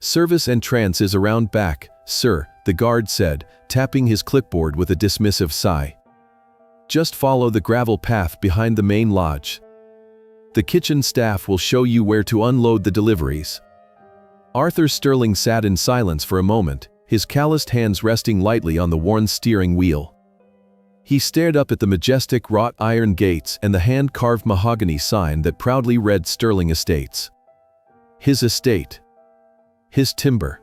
"Service entrance is around back, sir," the guard said, tapping his clipboard with a dismissive sigh. "Just follow the gravel path behind the main lodge. The kitchen staff will show you where to unload the deliveries." Arthur Sterling sat in silence for a moment, his calloused hands resting lightly on the worn steering wheel. He stared up at the majestic wrought iron gates and the hand-carved mahogany sign that proudly read Sterling Estates. His estate. His timber.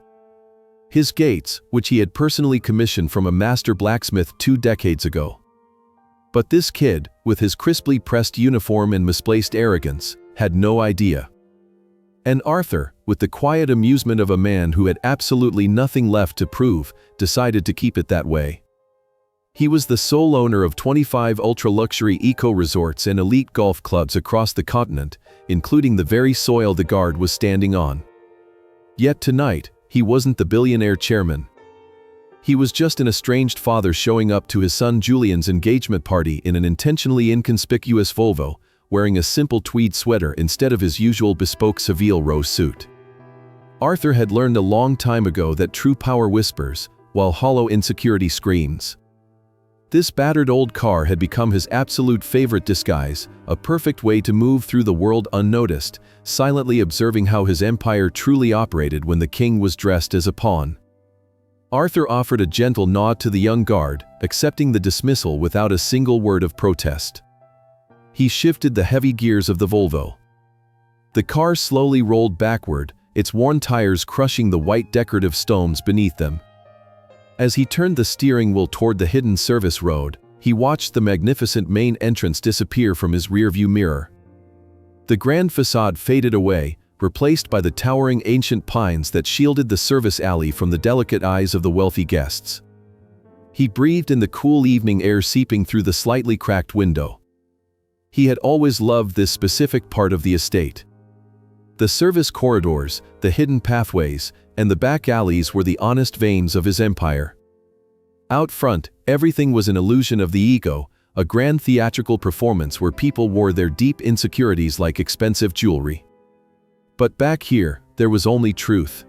His gates, which he had personally commissioned from a master blacksmith 2 decades ago. But this kid, with his crisply pressed uniform and misplaced arrogance, had no idea. And Arthur, with the quiet amusement of a man who had absolutely nothing left to prove, decided to keep it that way. He was the sole owner of 25 ultra-luxury eco-resorts and elite golf clubs across the continent, including the very soil the guard was standing on. Yet tonight, he wasn't the billionaire chairman. He was just an estranged father showing up to his son Julian's engagement party in an intentionally inconspicuous Volvo, wearing a simple tweed sweater instead of his usual bespoke Seville row suit. Arthur had learned a long time ago that true power whispers, while hollow insecurity screams. This battered old car had become his absolute favorite disguise, a perfect way to move through the world unnoticed, silently observing how his empire truly operated when the king was dressed as a pawn. Arthur offered a gentle nod to the young guard, accepting the dismissal without a single word of protest. He shifted the heavy gears of the Volvo. The car slowly rolled backward, its worn tires crushing the white decorative stones beneath them. As he turned the steering wheel toward the hidden service road, he watched the magnificent main entrance disappear from his rearview mirror. The grand facade faded away, replaced by the towering ancient pines that shielded the service alley from the delicate eyes of the wealthy guests. He breathed in the cool evening air seeping through the slightly cracked window. He had always loved this specific part of the estate. The service corridors, the hidden pathways, and the back alleys were the honest veins of his empire. Out front, everything was an illusion of the ego, a grand theatrical performance where people wore their deep insecurities like expensive jewelry. But back here, there was only truth.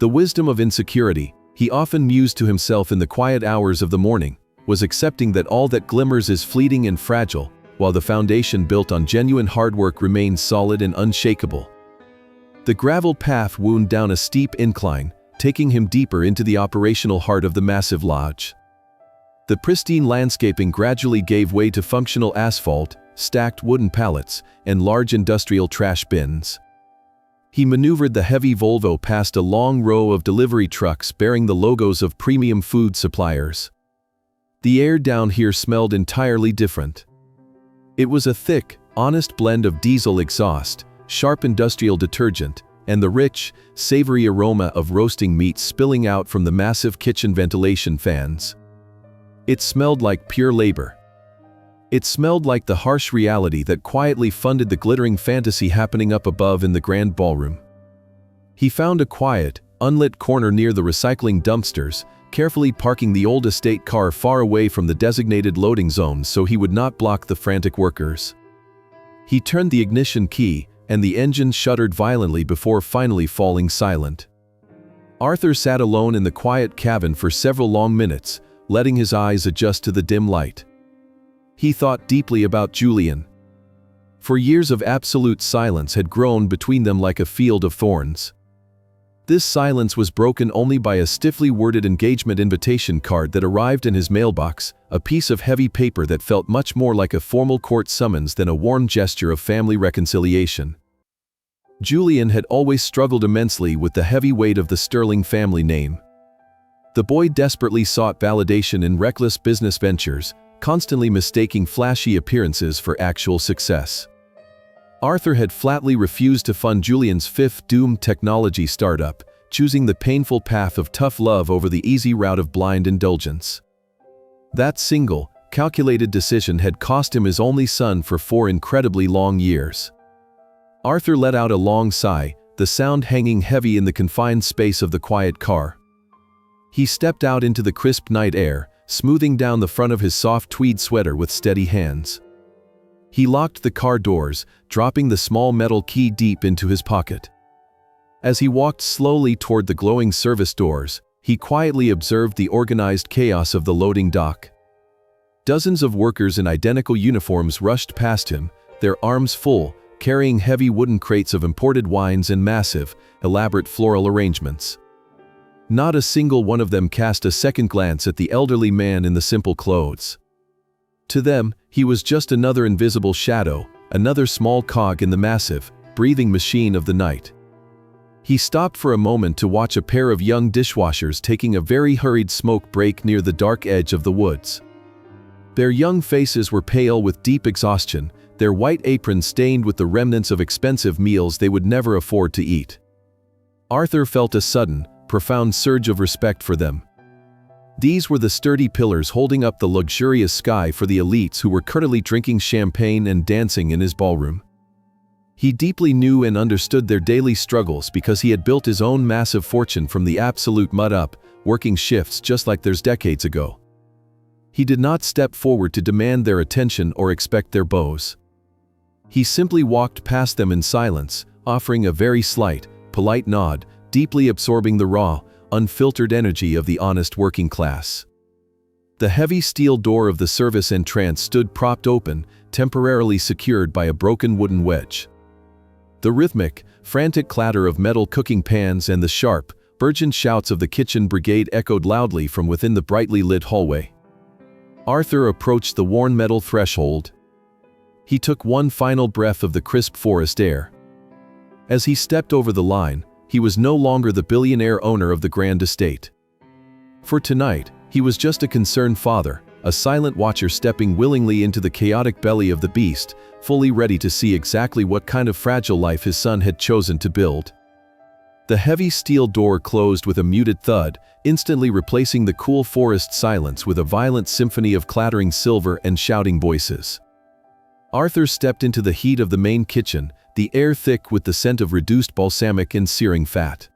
The wisdom of insecurity, he often mused to himself in the quiet hours of the morning, was accepting that all that glimmers is fleeting and fragile, while the foundation built on genuine hard work remains solid and unshakable. The gravel path wound down a steep incline, taking him deeper into the operational heart of the massive lodge. The pristine landscaping gradually gave way to functional asphalt, stacked wooden pallets, and large industrial trash bins. He maneuvered the heavy Volvo past a long row of delivery trucks bearing the logos of premium food suppliers. The air down here smelled entirely different. It was a thick, honest blend of diesel exhaust, sharp industrial detergent, and the rich, savory aroma of roasting meat spilling out from the massive kitchen ventilation fans. It smelled like pure labor. It smelled like the harsh reality that quietly funded the glittering fantasy happening up above in the grand ballroom. He found a quiet, unlit corner near the recycling dumpsters, carefully parking the old estate car far away from the designated loading zones so he would not block the frantic workers. He turned the ignition key, and the engine shuddered violently before finally falling silent. Arthur sat alone in the quiet cabin for several long minutes, letting his eyes adjust to the dim light. He thought deeply about Julian. For years of absolute silence had grown between them like a field of thorns. This silence was broken only by a stiffly worded engagement invitation card that arrived in his mailbox, a piece of heavy paper that felt much more like a formal court summons than a warm gesture of family reconciliation. Julian had always struggled immensely with the heavy weight of the Sterling family name. The boy desperately sought validation in reckless business ventures, constantly mistaking flashy appearances for actual success. Arthur had flatly refused to fund Julian's fifth doomed technology startup, choosing the painful path of tough love over the easy route of blind indulgence. That single, calculated decision had cost him his only son for 4 incredibly long years. Arthur let out a long sigh, the sound hanging heavy in the confined space of the quiet car. He stepped out into the crisp night air, smoothing down the front of his soft tweed sweater with steady hands. He locked the car doors, dropping the small metal key deep into his pocket. As he walked slowly toward the glowing service doors, he quietly observed the organized chaos of the loading dock. Dozens of workers in identical uniforms rushed past him, their arms full, carrying heavy wooden crates of imported wines and massive, elaborate floral arrangements. Not a single one of them cast a second glance at the elderly man in the simple clothes. To them, he was just another invisible shadow, another small cog in the massive, breathing machine of the night. He stopped for a moment to watch a pair of young dishwashers taking a very hurried smoke break near the dark edge of the woods. Their young faces were pale with deep exhaustion, their white aprons stained with the remnants of expensive meals they would never afford to eat. Arthur felt a sudden, profound surge of respect for them. These were the sturdy pillars holding up the luxurious sky for the elites who were currently drinking champagne and dancing in his ballroom. He deeply knew and understood their daily struggles because he had built his own massive fortune from the absolute mud up, working shifts just like theirs decades ago. He did not step forward to demand their attention or expect their bows. He simply walked past them in silence, offering a very slight, polite nod, deeply absorbing the raw, unfiltered energy of the honest working class. The heavy steel door of the service entrance stood propped open, temporarily secured by a broken wooden wedge. The rhythmic, frantic clatter of metal cooking pans and the sharp, urgent shouts of the kitchen brigade echoed loudly from within the brightly lit hallway. Arthur approached the worn metal threshold. He took one final breath of the crisp forest air. As he stepped over the line, he was no longer the billionaire owner of the grand estate. For tonight, he was just a concerned father, a silent watcher stepping willingly into the chaotic belly of the beast, fully ready to see exactly what kind of fragile life his son had chosen to build. The heavy steel door closed with a muted thud, instantly replacing the cool forest silence with a violent symphony of clattering silver and shouting voices. Arthur stepped into the heat of the main kitchen, the air thick with the scent of reduced balsamic and searing fat.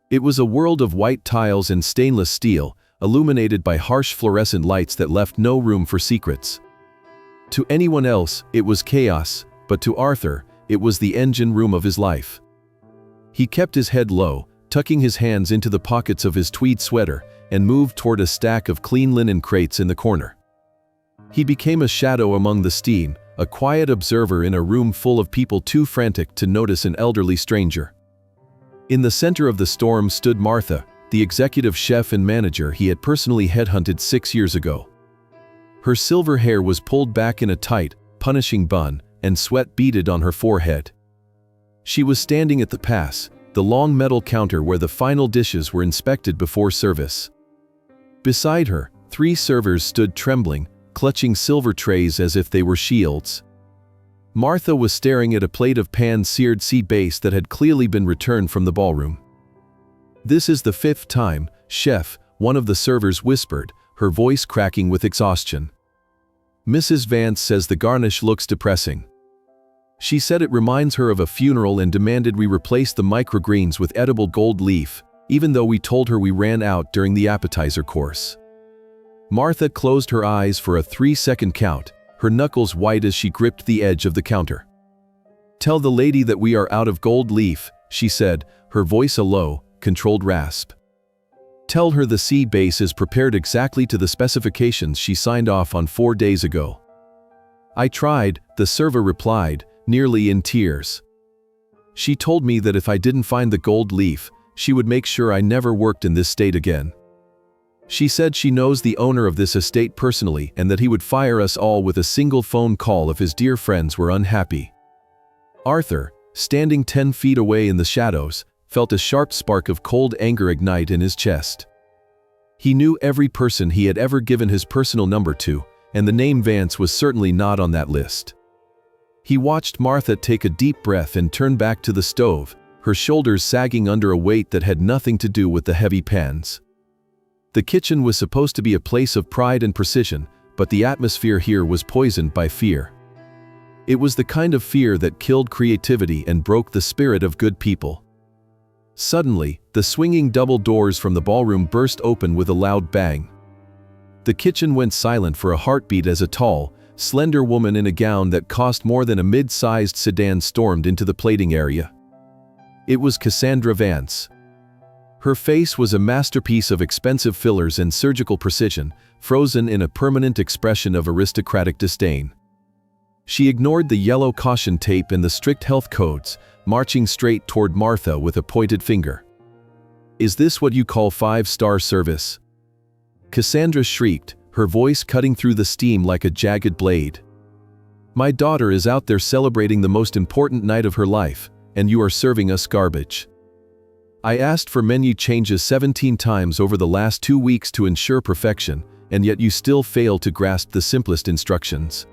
It was a world of white tiles and stainless steel, illuminated by harsh fluorescent lights that left no room for secrets. To anyone else, it was chaos, but to Arthur, it was the engine room of his life. He kept his head low, tucking his hands into the pockets of his tweed sweater, and moved toward a stack of clean linen crates in the corner. He became a shadow among the steam, a quiet observer in a room full of people too frantic to notice an elderly stranger. In the center of the storm stood Martha, the executive chef and manager he had personally headhunted 6 years ago. Her silver hair was pulled back in a tight, punishing bun, and sweat beaded on her forehead. She was standing at the pass, the long metal counter where the final dishes were inspected before service. Beside her, 3 servers stood trembling, clutching silver trays as if they were shields. Martha was staring at a plate of pan-seared sea bass that had clearly been returned from the ballroom. "This is the 5th time, chef," one of the servers whispered, her voice cracking with exhaustion. "Mrs. Vance says the garnish looks depressing. She said it reminds her of a funeral and demanded we replace the microgreens with edible gold leaf, even though we told her we ran out during the appetizer course." Martha closed her eyes for a 3-second count, her knuckles white as she gripped the edge of the counter. "Tell the lady that we are out of gold leaf," she said, her voice a low, controlled rasp. "Tell her the sea base is prepared exactly to the specifications she signed off on 4 days ago." "I tried," the server replied, nearly in tears. "She told me that if I didn't find the gold leaf, she would make sure I never worked in this state again. She said she knows the owner of this estate personally and that he would fire us all with a single phone call if his dear friends were unhappy." Arthur, standing 10 feet away in the shadows, felt a sharp spark of cold anger ignite in his chest. He knew every person he had ever given his personal number to, and the name Vance was certainly not on that list. He watched Martha take a deep breath and turn back to the stove, her shoulders sagging under a weight that had nothing to do with the heavy pans. The kitchen was supposed to be a place of pride and precision, but the atmosphere here was poisoned by fear. It was the kind of fear that killed creativity and broke the spirit of good people. Suddenly, the swinging double doors from the ballroom burst open with a loud bang. The kitchen went silent for a heartbeat as a tall, slender woman in a gown that cost more than a mid-sized sedan stormed into the plating area. It was Cassandra Vance. Her face was a masterpiece of expensive fillers and surgical precision, frozen in a permanent expression of aristocratic disdain. She ignored the yellow caution tape and the strict health codes, marching straight toward Martha with a pointed finger. "Is this what you call 5-star service?" Cassandra shrieked, her voice cutting through the steam like a jagged blade. "My daughter is out there celebrating the most important night of her life, and you are serving us garbage. I asked for menu changes 17 times over the last 2 weeks to ensure perfection, and yet you still fail to grasp the simplest instructions."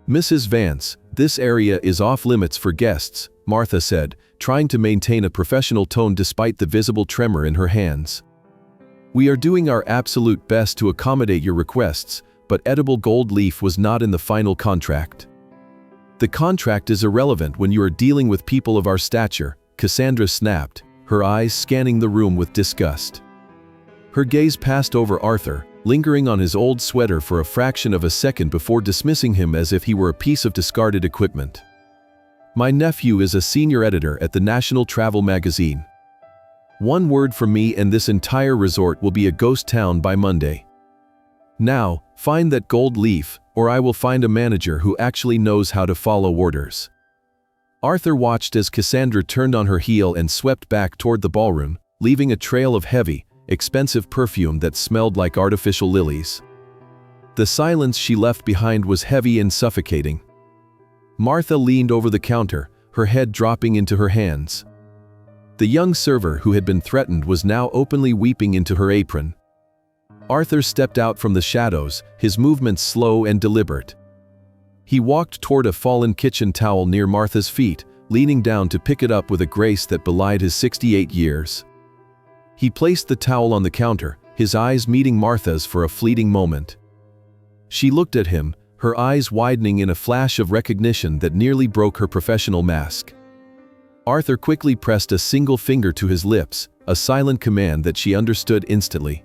"Mrs. Vance, this area is off-limits for guests," Martha said, trying to maintain a professional tone despite the visible tremor in her hands. "We are doing our absolute best to accommodate your requests, but edible gold leaf was not in the final contract." "The contract is irrelevant when you are dealing with people of our stature," Cassandra snapped, her eyes scanning the room with disgust. Her gaze passed over Arthur, lingering on his old sweater for a fraction of a second before dismissing him as if he were a piece of discarded equipment. "My nephew is a senior editor at the National Travel magazine. One word from me and this entire resort will be a ghost town by Monday. Now, find that gold leaf, or I will find a manager who actually knows how to follow orders." Arthur watched as Cassandra turned on her heel and swept back toward the ballroom, leaving a trail of heavy, expensive perfume that smelled like artificial lilies. The silence she left behind was heavy and suffocating. Martha leaned over the counter, her head dropping into her hands. The young server who had been threatened was now openly weeping into her apron. Arthur stepped out from the shadows, his movements slow and deliberate. He walked toward a fallen kitchen towel near Martha's feet, leaning down to pick it up with a grace that belied his 68 years. He placed the towel on the counter, his eyes meeting Martha's for a fleeting moment. She looked at him, her eyes widening in a flash of recognition that nearly broke her professional mask. Arthur quickly pressed a single finger to his lips, a silent command that she understood instantly.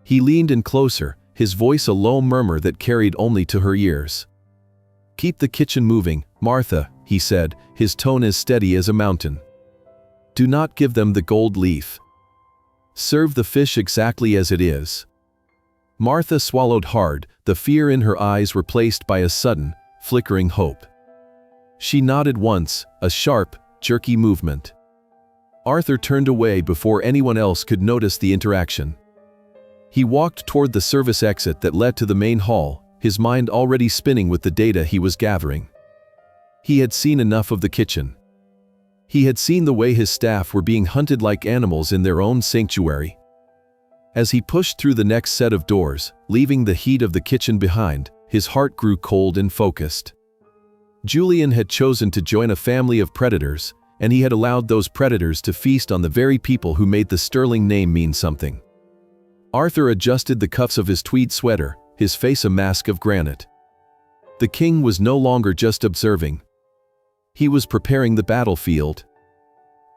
He leaned in closer, his voice a low murmur that carried only to her ears. "Keep the kitchen moving, Martha," he said, his tone as steady as a mountain. "Do not give them the gold leaf. Serve the fish exactly as it is." Martha swallowed hard, the fear in her eyes replaced by a sudden, flickering hope. She nodded once, a sharp, jerky movement. Arthur turned away before anyone else could notice the interaction. He walked toward the service exit that led to the main hall, his mind already spinning with the data he was gathering. He had seen enough of the kitchen. He had seen the way his staff were being hunted like animals in their own sanctuary. As he pushed through the next set of doors, leaving the heat of the kitchen behind, his heart grew cold and focused. Julian had chosen to join a family of predators, and he had allowed those predators to feast on the very people who made the sterling name mean something. Arthur adjusted the cuffs of his tweed sweater, his face a mask of granite. The king was no longer just observing. He was preparing the battlefield.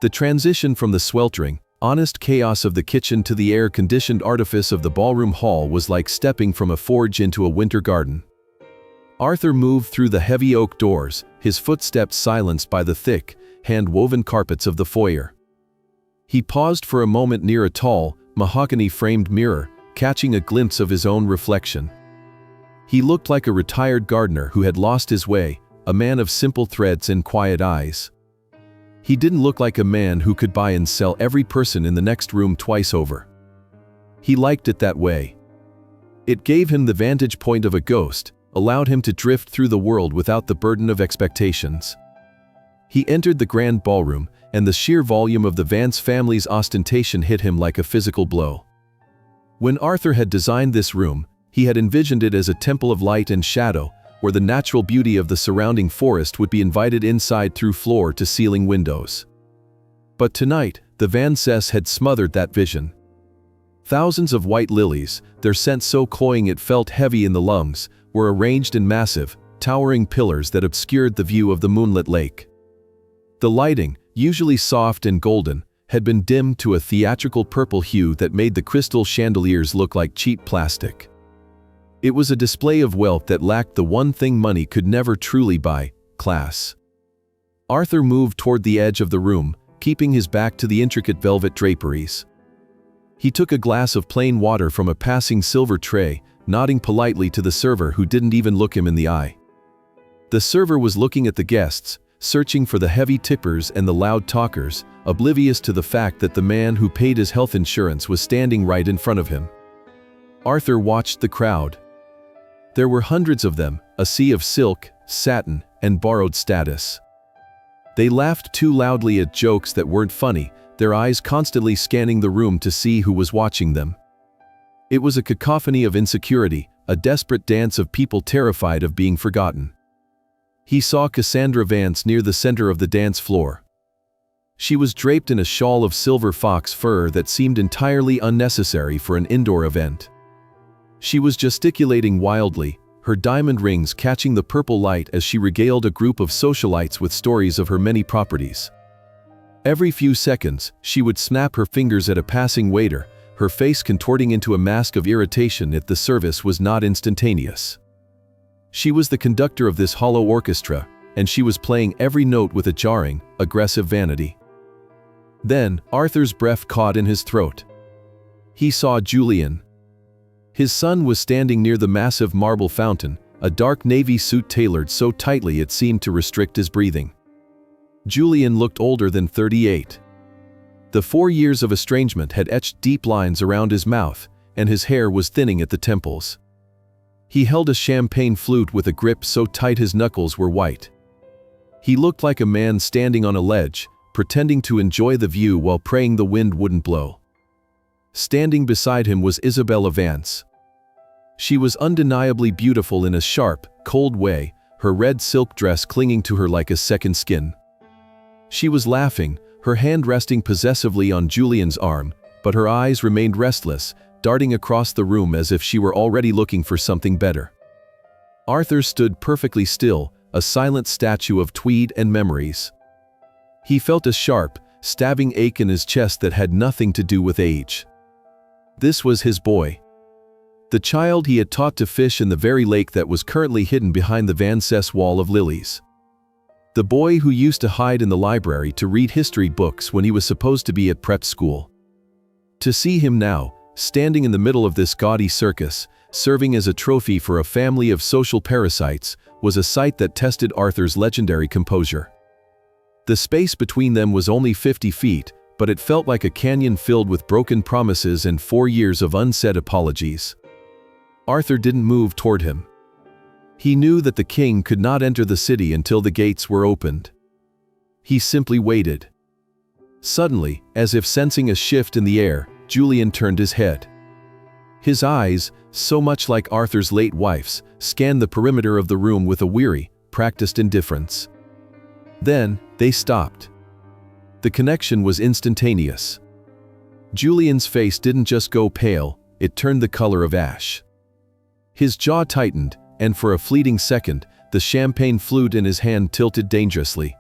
The transition from the sweltering, honest chaos of the kitchen to the air-conditioned artifice of the ballroom hall was like stepping from a forge into a winter garden. Arthur moved through the heavy oak doors, his footsteps silenced by the thick, hand-woven carpets of the foyer. He paused for a moment near a tall, mahogany-framed mirror, catching a glimpse of his own reflection. He looked like a retired gardener who had lost his way, a man of simple threads and quiet eyes. He didn't look like a man who could buy and sell every person in the next room twice over. He liked it that way. It gave him the vantage point of a ghost, allowed him to drift through the world without the burden of expectations. He entered the grand ballroom, and the sheer volume of the Vance family's ostentation hit him like a physical blow. When Arthur had designed this room, he had envisioned it as a temple of light and shadow, where the natural beauty of the surrounding forest would be invited inside through floor-to-ceiling windows. But tonight, the Vances had smothered that vision. Thousands of white lilies, their scent so cloying it felt heavy in the lungs, were arranged in massive, towering pillars that obscured the view of the moonlit lake. The lighting, usually soft and golden, had been dimmed to a theatrical purple hue that made the crystal chandeliers look like cheap plastic. It was a display of wealth that lacked the one thing money could never truly buy: class. Arthur moved toward the edge of the room, keeping his back to the intricate velvet draperies. He took a glass of plain water from a passing silver tray, nodding politely to the server who didn't even look him in the eye. The server was looking at the guests, searching for the heavy tippers and the loud talkers, oblivious to the fact that the man who paid his health insurance was standing right in front of him. Arthur watched the crowd. There were hundreds of them, a sea of silk, satin, and borrowed status. They laughed too loudly at jokes that weren't funny, their eyes constantly scanning the room to see who was watching them. It was a cacophony of insecurity, a desperate dance of people terrified of being forgotten. He saw Cassandra Vance near the center of the dance floor. She was draped in a shawl of silver fox fur that seemed entirely unnecessary for an indoor event. She was gesticulating wildly, her diamond rings catching the purple light as she regaled a group of socialites with stories of her many properties. Every few seconds, she would snap her fingers at a passing waiter, her face contorting into a mask of irritation if the service was not instantaneous. She was the conductor of this hollow orchestra, and she was playing every note with a jarring, aggressive vanity. Then, Arthur's breath caught in his throat. He saw Julian. His son was standing near the massive marble fountain, a dark navy suit tailored so tightly it seemed to restrict his breathing. Julian looked older than 38. The 4 years of estrangement had etched deep lines around his mouth, and his hair was thinning at the temples. He held a champagne flute with a grip so tight his knuckles were white. He looked like a man standing on a ledge, pretending to enjoy the view while praying the wind wouldn't blow. Standing beside him was Isabella Vance. She was undeniably beautiful in a sharp, cold way, her red silk dress clinging to her like a second skin. She was laughing, her hand resting possessively on Julian's arm, but her eyes remained restless, darting across the room as if she were already looking for something better. Arthur stood perfectly still, a silent statue of tweed and memories. He felt a sharp, stabbing ache in his chest that had nothing to do with age. This was his boy. The child he had taught to fish in the very lake that was currently hidden behind the Vances wall of lilies. The boy who used to hide in the library to read history books when he was supposed to be at prep school. To see him now, standing in the middle of this gaudy circus, serving as a trophy for a family of social parasites, was a sight that tested Arthur's legendary composure. The space between them was only 50 feet, but it felt like a canyon filled with broken promises and 4 years of unsaid apologies. Arthur didn't move toward him. He knew that the king could not enter the city until the gates were opened. He simply waited. Suddenly, as if sensing a shift in the air, Julian turned his head. His eyes, so much like Arthur's late wife's, scanned the perimeter of the room with a weary, practiced indifference. Then, they stopped. The connection was instantaneous. Julian's face didn't just go pale, it turned the color of ash. His jaw tightened, and for a fleeting second, the champagne flute in his hand tilted dangerously.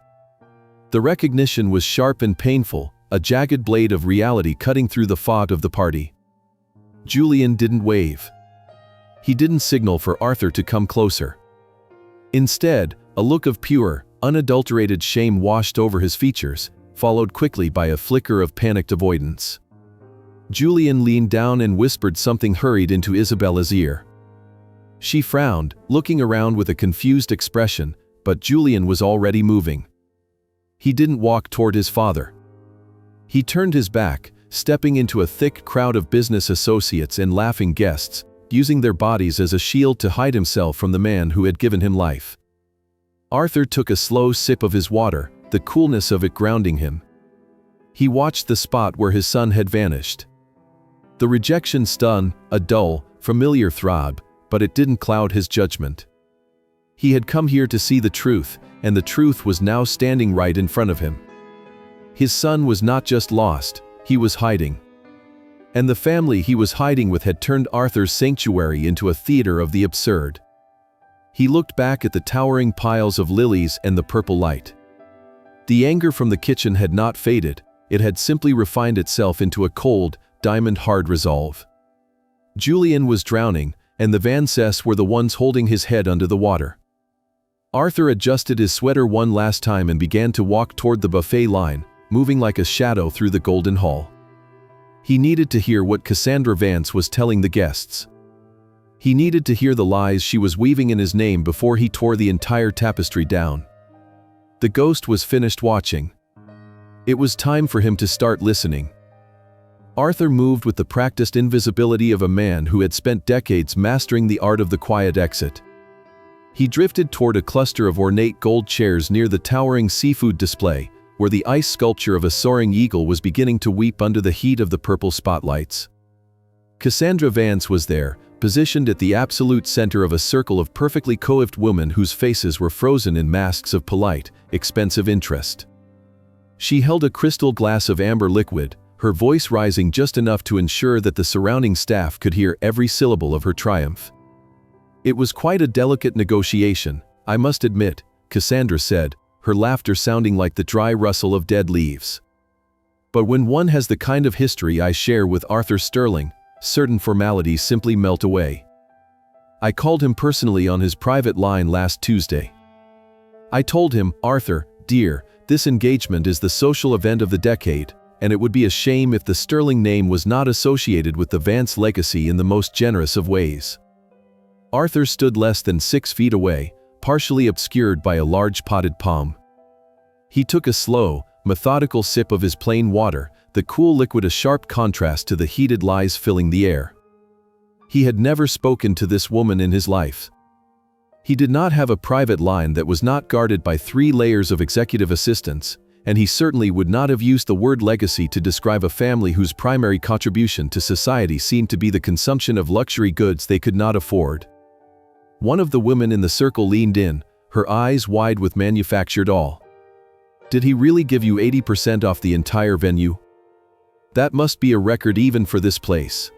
The recognition was sharp and painful, a jagged blade of reality cutting through the fog of the party. Julian didn't wave. He didn't signal for Arthur to come closer. Instead, a look of pure, unadulterated shame washed over his features, followed quickly by a flicker of panicked avoidance. Julian leaned down and whispered something hurried into Isabella's ear. She frowned, looking around with a confused expression, but Julian was already moving. He didn't walk toward his father. He turned his back, stepping into a thick crowd of business associates and laughing guests, using their bodies as a shield to hide himself from the man who had given him life. Arthur took a slow sip of his water, the coolness of it grounding him. He watched the spot where his son had vanished. The rejection stung, a dull, familiar throb, but it didn't cloud his judgment. He had come here to see the truth, and the truth was now standing right in front of him. His son was not just lost, he was hiding. And the family he was hiding with had turned Arthur's sanctuary into a theater of the absurd. He looked back at the towering piles of lilies and the purple light. The anger from the kitchen had not faded, it had simply refined itself into a cold, diamond-hard resolve. Julian was drowning, and the Vances were the ones holding his head under the water. Arthur adjusted his sweater one last time and began to walk toward the buffet line, moving like a shadow through the golden hall. He needed to hear what Cassandra Vance was telling the guests. He needed to hear the lies she was weaving in his name before he tore the entire tapestry down. The ghost was finished watching. It was time for him to start listening. Arthur moved with the practiced invisibility of a man who had spent decades mastering the art of the quiet exit. He drifted toward a cluster of ornate gold chairs near the towering seafood display, where the ice sculpture of a soaring eagle was beginning to weep under the heat of the purple spotlights. Cassandra Vance was there, positioned at the absolute center of a circle of perfectly coiffed women whose faces were frozen in masks of polite, expensive interest. She held a crystal glass of amber liquid, her voice rising just enough to ensure that the surrounding staff could hear every syllable of her triumph. "It was quite a delicate negotiation, I must admit," Cassandra said, her laughter sounding like the dry rustle of dead leaves. "But when one has the kind of history I share with Arthur Sterling, certain formalities simply melt away. I called him personally on his private line last Tuesday. I told him, 'Arthur, dear, this engagement is the social event of the decade, and it would be a shame if the Sterling name was not associated with the Vance legacy in the most generous of ways.'" Arthur stood less than 6 feet away, partially obscured by a large potted palm. He took a slow, methodical sip of his plain water, the cool liquid a sharp contrast to the heated lies filling the air. He had never spoken to this woman in his life. He did not have a private line that was not guarded by 3 layers of executive assistants, and he certainly would not have used the word legacy to describe a family whose primary contribution to society seemed to be the consumption of luxury goods they could not afford. One of the women in the circle leaned in, her eyes wide with manufactured awe. "Did he really give you 80% off the entire venue? That must be a record even for this place."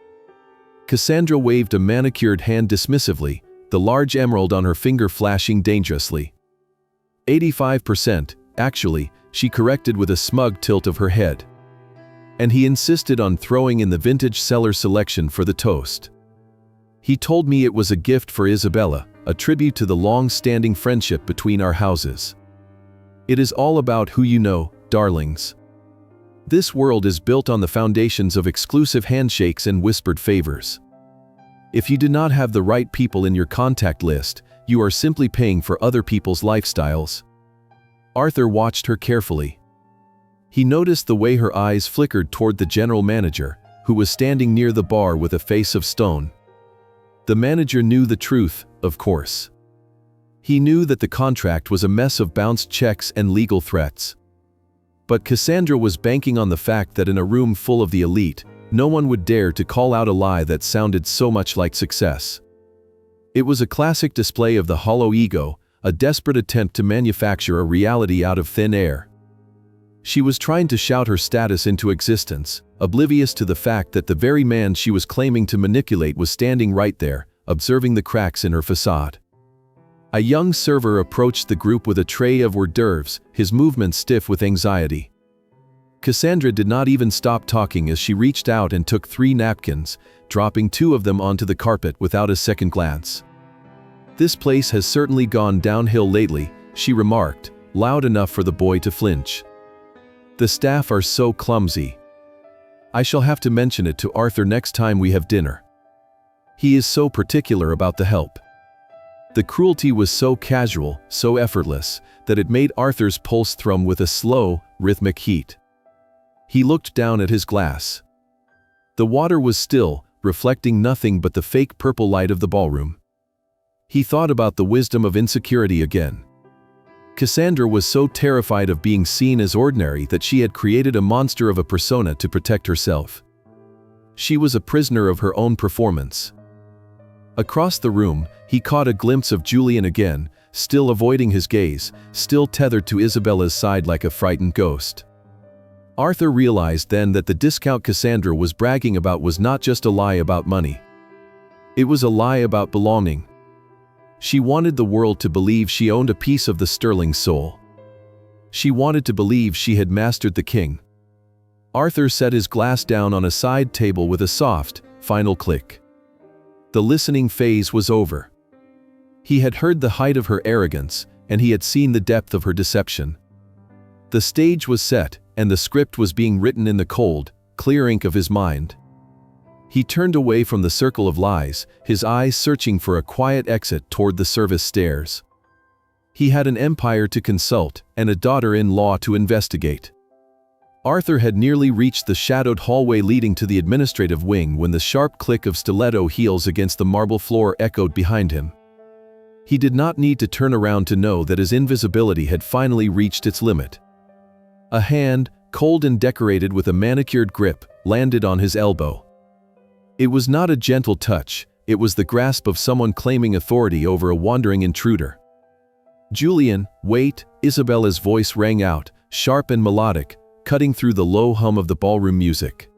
Cassandra waved a manicured hand dismissively, the large emerald on her finger flashing dangerously. 85%, actually, she corrected with a smug tilt of her head. And he insisted on throwing in the vintage cellar selection for the toast. "He told me it was a gift for Isabella, a tribute to the long-standing friendship between our houses. It is all about who you know, darlings. This world is built on the foundations of exclusive handshakes and whispered favors. If you do not have the right people in your contact list, you are simply paying for other people's lifestyles." Arthur watched her carefully. He noticed the way her eyes flickered toward the general manager, who was standing near the bar with a face of stone. The manager knew the truth, of course. He knew that the contract was a mess of bounced checks and legal threats. But Cassandra was banking on the fact that in a room full of the elite, no one would dare to call out a lie that sounded so much like success. It was a classic display of the hollow ego, a desperate attempt to manufacture a reality out of thin air. She was trying to shout her status into existence, oblivious to the fact that the very man she was claiming to manipulate was standing right there, observing the cracks in her facade. A young server approached the group with a tray of hors d'oeuvres, his movements stiff with anxiety. Cassandra did not even stop talking as she reached out and took 3 napkins, dropping 2 of them onto the carpet without a second glance. "This place has certainly gone downhill lately," she remarked, loud enough for the boy to flinch. "The staff are so clumsy. I shall have to mention it to Arthur next time we have dinner. He is so particular about the help." The cruelty was so casual, so effortless, that it made Arthur's pulse thrum with a slow, rhythmic heat. He looked down at his glass. The water was still, reflecting nothing but the fake purple light of the ballroom. He thought about the wisdom of insecurity again. Cassandra was so terrified of being seen as ordinary that she had created a monster of a persona to protect herself. She was a prisoner of her own performance. Across the room, he caught a glimpse of Julian again, still avoiding his gaze, still tethered to Isabella's side like a frightened ghost. Arthur realized then that the discount Cassandra was bragging about was not just a lie about money. It was a lie about belonging. She wanted the world to believe she owned a piece of the Sterling soul. She wanted to believe she had mastered the king. Arthur set his glass down on a side table with a soft, final click. The listening phase was over. He had heard the height of her arrogance, and he had seen the depth of her deception. The stage was set, and the script was being written in the cold, clear ink of his mind. He turned away from the circle of lies, his eyes searching for a quiet exit toward the service stairs. He had an empire to consult and a daughter-in-law to investigate. Arthur had nearly reached the shadowed hallway leading to the administrative wing when the sharp click of stiletto heels against the marble floor echoed behind him. He did not need to turn around to know that his invisibility had finally reached its limit. A hand, cold and decorated with a manicured grip, landed on his elbow. It was not a gentle touch, it was the grasp of someone claiming authority over a wandering intruder. "Julian, wait," Isabella's voice rang out, sharp and melodic, cutting through the low hum of the ballroom music.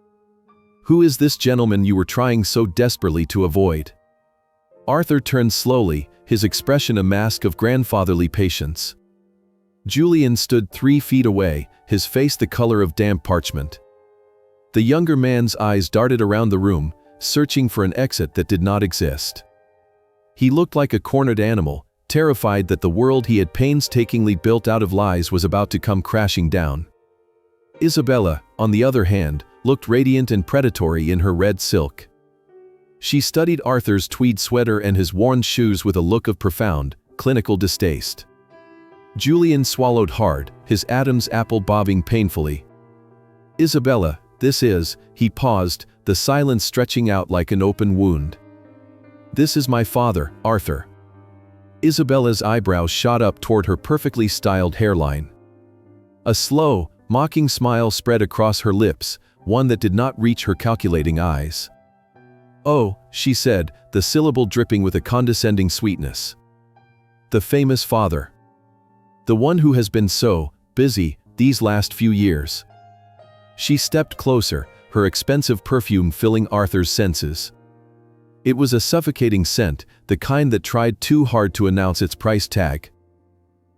"Who is this gentleman you were trying so desperately to avoid?" Arthur turned slowly, his expression a mask of grandfatherly patience. Julian stood 3 feet away, his face the color of damp parchment. The younger man's eyes darted around the room, searching for an exit that did not exist. He looked like a cornered animal, terrified that the world he had painstakingly built out of lies was about to come crashing down. Isabella, on the other hand, looked radiant and predatory in her red silk. She studied Arthur's tweed sweater and his worn shoes with a look of profound, clinical distaste. Julian swallowed hard, his Adam's apple bobbing painfully. "Isabella, this is," he paused, the silence stretching out like an open wound. "This is my father, Arthur." Isabella's eyebrows shot up toward her perfectly styled hairline. A slow, mocking smile spread across her lips, one that did not reach her calculating eyes. "Oh," she said, the syllable dripping with a condescending sweetness. "The famous father. The one who has been so busy these last few years." She stepped closer, her expensive perfume filling Arthur's senses. It was a suffocating scent, the kind that tried too hard to announce its price tag.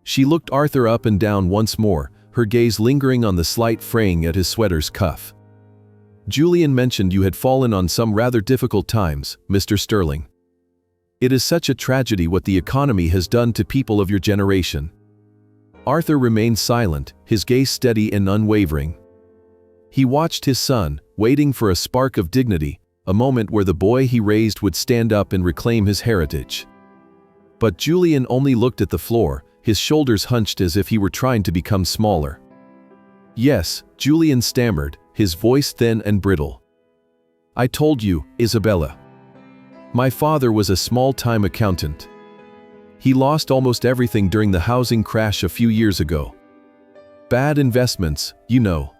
She looked Arthur up and down once more, her gaze lingering on the slight fraying at his sweater's cuff. "Julian mentioned you had fallen on some rather difficult times, Mr. Sterling. It is such a tragedy what the economy has done to people of your generation." Arthur remained silent, his gaze steady and unwavering. He watched his son, waiting for a spark of dignity, a moment where the boy he raised would stand up and reclaim his heritage. But Julian only looked at the floor, his shoulders hunched as if he were trying to become smaller. "Yes," Julian stammered, his voice thin and brittle. "I told you, Isabella. My father was a small-time accountant. He lost almost everything during the housing crash a few years ago. Bad investments, you know.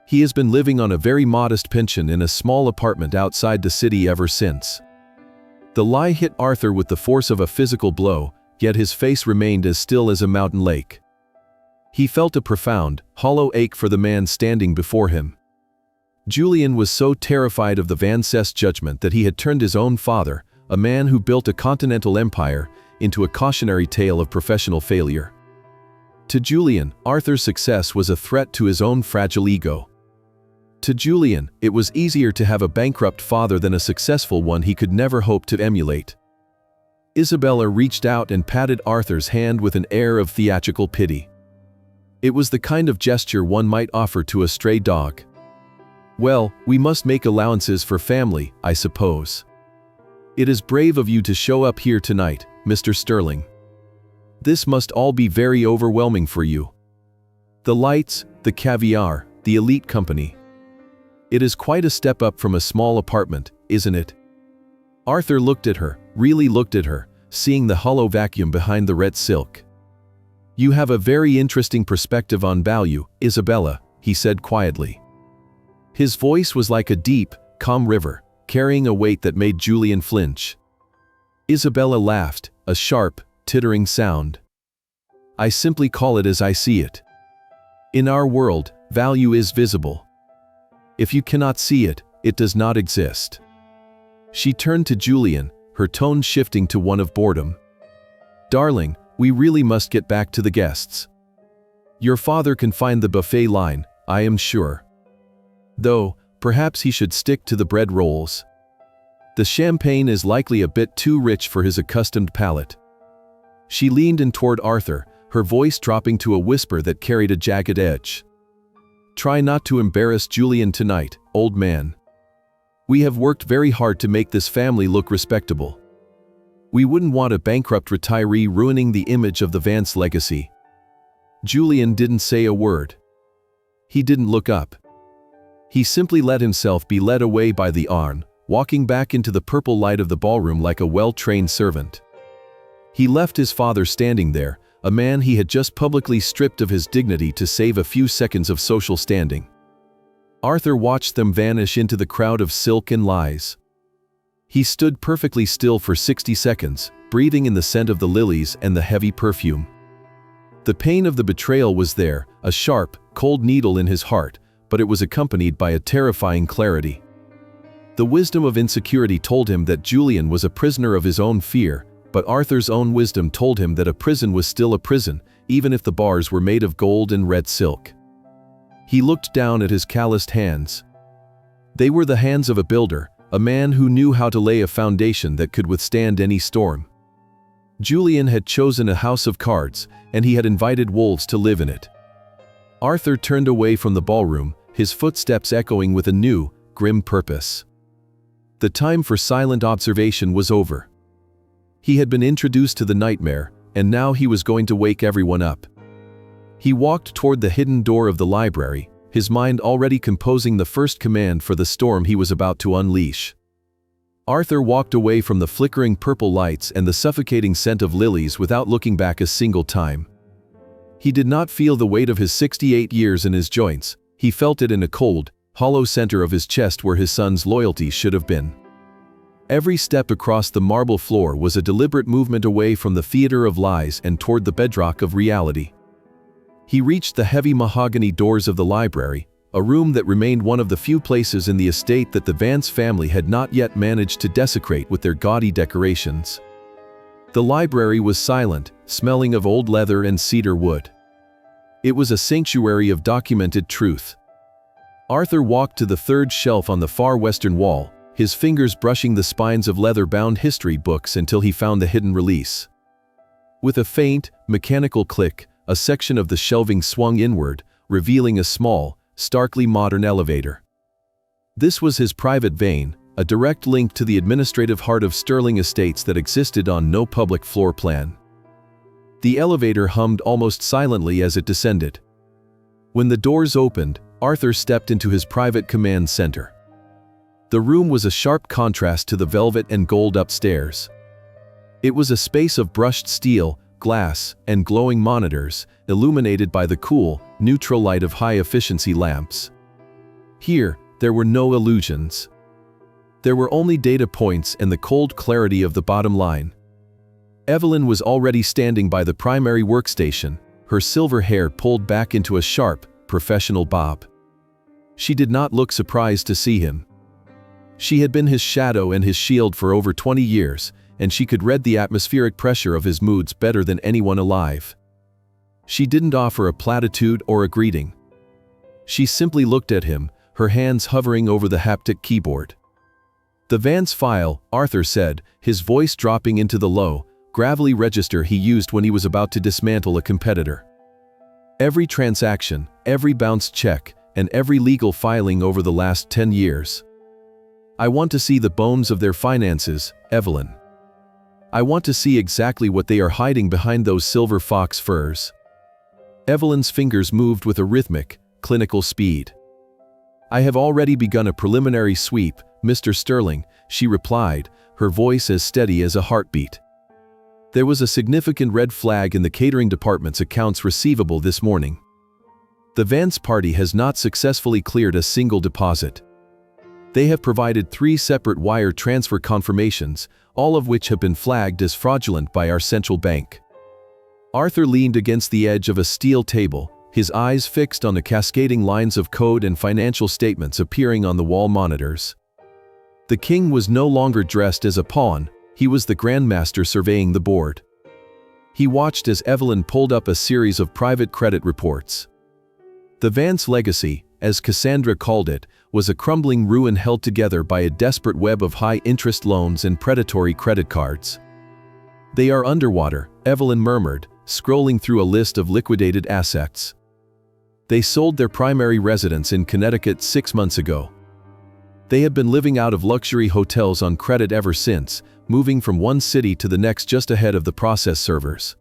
He has been living on a very modest pension in a small apartment outside the city ever since." The lie hit Arthur with the force of a physical blow, yet his face remained as still as a mountain lake. He felt a profound, hollow ache for the man standing before him. Julian was so terrified of the Van Cest judgment that he had turned his own father, a man who built a continental empire, into a cautionary tale of professional failure. To Julian, Arthur's success was a threat to his own fragile ego. To Julian, it was easier to have a bankrupt father than a successful one he could never hope to emulate. Isabella reached out and patted Arthur's hand with an air of theatrical pity. It was the kind of gesture one might offer to a stray dog. "Well, we must make allowances for family, I suppose. It is brave of you to show up here tonight, Mr. Sterling. This must all be very overwhelming for you. The lights, the caviar, the elite company. It is quite a step up from a small apartment, isn't it?" Arthur looked at her, really looked at her, seeing the hollow vacuum behind the red silk. "You have a very interesting perspective on value, Isabella," he said quietly. His voice was like a deep, calm river, carrying a weight that made Julian flinch. Isabella laughed, a sharp, tittering sound. "I simply call it as I see it. In our world, value is visible. If you cannot see it, it does not exist." She turned to Julian, her tone shifting to one of boredom. "Darling, we really must get back to the guests. Your father can find the buffet line, I am sure. Though, perhaps he should stick to the bread rolls. The champagne is likely a bit too rich for his accustomed palate." She leaned in toward Arthur, her voice dropping to a whisper that carried a jagged edge. Try not to embarrass Julian tonight, old man. We have worked very hard to make this family look respectable. We wouldn't want a bankrupt retiree ruining the image of the Vance legacy." Julian didn't say a word. He didn't look up. He simply let himself be led away by the arm, walking back into the purple light of the ballroom like a well-trained servant. He left his father standing there, a man he had just publicly stripped of his dignity to save a few seconds of social standing. Arthur watched them vanish into the crowd of silk and lies. He stood perfectly still for 60 seconds, breathing in the scent of the lilies and the heavy perfume. The pain of the betrayal was there, a sharp, cold needle in his heart, but it was accompanied by a terrifying clarity. The wisdom of insecurity told him that Julian was a prisoner of his own fear, but Arthur's own wisdom told him that a prison was still a prison, even if the bars were made of gold and red silk. He looked down at his calloused hands. They were the hands of a builder, a man who knew how to lay a foundation that could withstand any storm. Julian had chosen a house of cards, and he had invited wolves to live in it. Arthur turned away from the ballroom, his footsteps echoing with a new, grim purpose. The time for silent observation was over. He had been introduced to the nightmare, and now he was going to wake everyone up. He walked toward the hidden door of the library, his mind already composing the first command for the storm he was about to unleash. Arthur walked away from the flickering purple lights and the suffocating scent of lilies without looking back a single time. He did not feel the weight of his 68 years in his joints, he felt it in a cold, hollow center of his chest where his son's loyalty should have been. Every step across the marble floor was a deliberate movement away from the theater of lies and toward the bedrock of reality. He reached the heavy mahogany doors of the library, a room that remained one of the few places in the estate that the Vance family had not yet managed to desecrate with their gaudy decorations. The library was silent, smelling of old leather and cedar wood. It was a sanctuary of documented truth. Arthur walked to the third shelf on the far western wall, his fingers brushing the spines of leather-bound history books until he found the hidden release. With a faint, mechanical click, a section of the shelving swung inward, revealing a small, starkly modern elevator. This was his private vein, a direct link to the administrative heart of Sterling estates that existed on no public floor plan. The elevator hummed almost silently as it descended. When the doors opened, Arthur stepped into his private command center. The room was a sharp contrast to the velvet and gold upstairs. It was a space of brushed steel, glass, and glowing monitors, illuminated by the cool, neutral light of high-efficiency lamps. Here, there were no illusions. There were only data points and the cold clarity of the bottom line. Evelyn was already standing by the primary workstation, her silver hair pulled back into a sharp, professional bob. She did not look surprised to see him. She had been his shadow and his shield for over 20 years, and she could read the atmospheric pressure of his moods better than anyone alive. She didn't offer a platitude or a greeting. She simply looked at him, her hands hovering over the haptic keyboard. "The Vance file," Arthur said, his voice dropping into the low, gravelly register he used when he was about to dismantle a competitor. "Every transaction, every bounced check, and every legal filing over the last 10 years. I want to see the bones of their finances, Evelyn. I want to see exactly what they are hiding behind those silver fox furs." Evelyn's fingers moved with a rhythmic, clinical speed. "I have already begun a preliminary sweep, Mr. Sterling," she replied, her voice as steady as a heartbeat. "There was a significant red flag in the catering department's accounts receivable this morning. The Vance party has not successfully cleared a single deposit. They have provided 3 separate wire transfer confirmations, all of which have been flagged as fraudulent by our central bank." Arthur leaned against the edge of a steel table, his eyes fixed on the cascading lines of code and financial statements appearing on the wall monitors. The king was no longer dressed as a pawn, he was the grandmaster surveying the board. He watched as Evelyn pulled up a series of private credit reports. The Vance legacy, as Cassandra called it, was a crumbling ruin held together by a desperate web of high-interest loans and predatory credit cards. "They are underwater," Evelyn murmured, scrolling through a list of liquidated assets. They sold their primary residence in Connecticut 6 months ago. They have been living out of luxury hotels on credit ever since, moving from one city to the next just ahead of the process servers.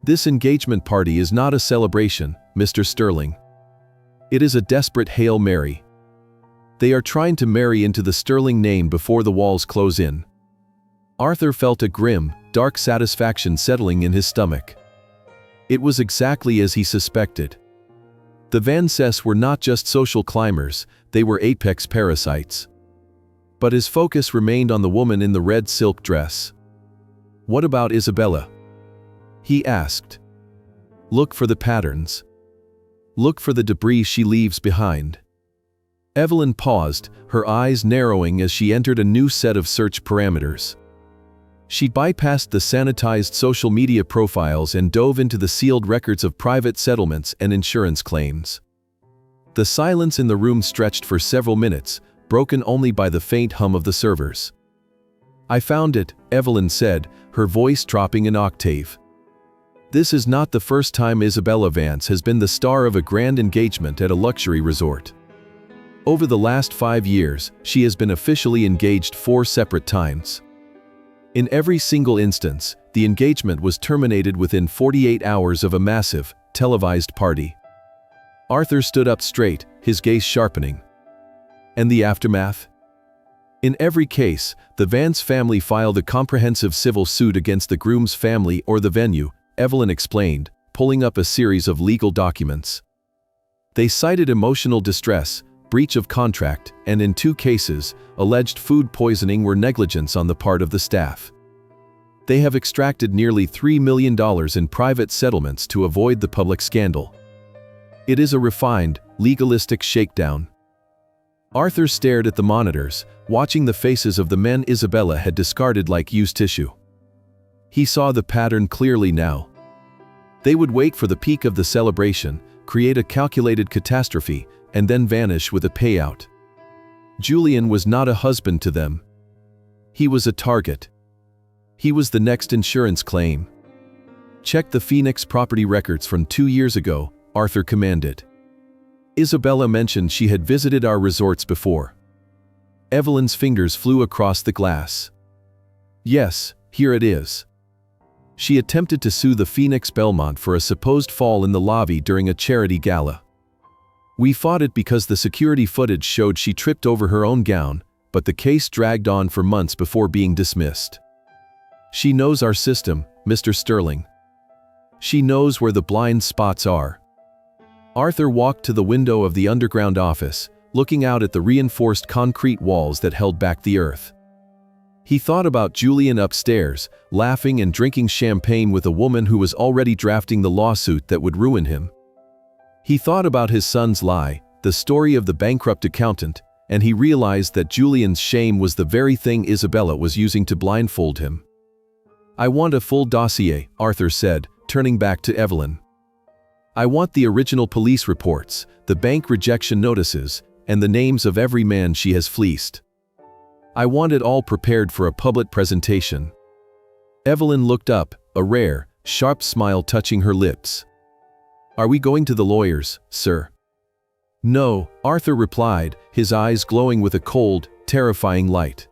This engagement party is not a celebration, Mr. Sterling. It is a desperate Hail Mary. They are trying to marry into the Sterling name before the walls close in. Arthur felt a grim, dark satisfaction settling in his stomach. It was exactly as he suspected. The Van Cess were not just social climbers, they were apex parasites. But his focus remained on the woman in the red silk dress. "What about Isabella?" he asked. "Look for the patterns. Look for the debris she leaves behind." Evelyn paused, her eyes narrowing as she entered a new set of search parameters. She bypassed the sanitized social media profiles and dove into the sealed records of private settlements and insurance claims. The silence in the room stretched for several minutes, broken only by the faint hum of the servers. "I found it," Evelyn said, her voice dropping an octave. This is not the first time Isabella Vance has been the star of a grand engagement at a luxury resort. Over the last 5 years, she has been officially engaged 4 separate times. In every single instance, the engagement was terminated within 48 hours of a massive, televised party. Arthur stood up straight, his gaze sharpening. And the aftermath? In every case, the Vance family filed a comprehensive civil suit against the groom's family or the venue, Evelyn explained, pulling up a series of legal documents. They cited emotional distress, breach of contract, and in 2 cases, alleged food poisoning or negligence on the part of the staff. They have extracted nearly $3 million in private settlements to avoid the public scandal. It is a refined, legalistic shakedown. Arthur stared at the monitors, watching the faces of the men Isabella had discarded like used tissue. He saw the pattern clearly now. They would wait for the peak of the celebration, create a calculated catastrophe, and then vanish with a payout. Julian was not a husband to them. He was a target. He was the next insurance claim. "Check the Phoenix property records from 2 years ago," Arthur commanded. Isabella mentioned she had visited our resorts before. Evelyn's fingers flew across the glass. "Yes, here it is." She attempted to sue the Phoenix Belmont for a supposed fall in the lobby during a charity gala. "We fought it because the security footage showed she tripped over her own gown, but the case dragged on for months before being dismissed. She knows our system, Mr. Sterling. She knows where the blind spots are." Arthur walked to the window of the underground office, looking out at the reinforced concrete walls that held back the earth. He thought about Julian upstairs, laughing and drinking champagne with a woman who was already drafting the lawsuit that would ruin him. He thought about his son's lie, the story of the bankrupt accountant, and he realized that Julian's shame was the very thing Isabella was using to blindfold him. "I want a full dossier," Arthur said, turning back to Evelyn. "I want the original police reports, the bank rejection notices, and the names of every man she has fleeced. I want it all prepared for a public presentation." Evelyn looked up, a rare, sharp smile touching her lips. "Are we going to the lawyers, sir?" "No," Arthur replied, his eyes glowing with a cold, terrifying light.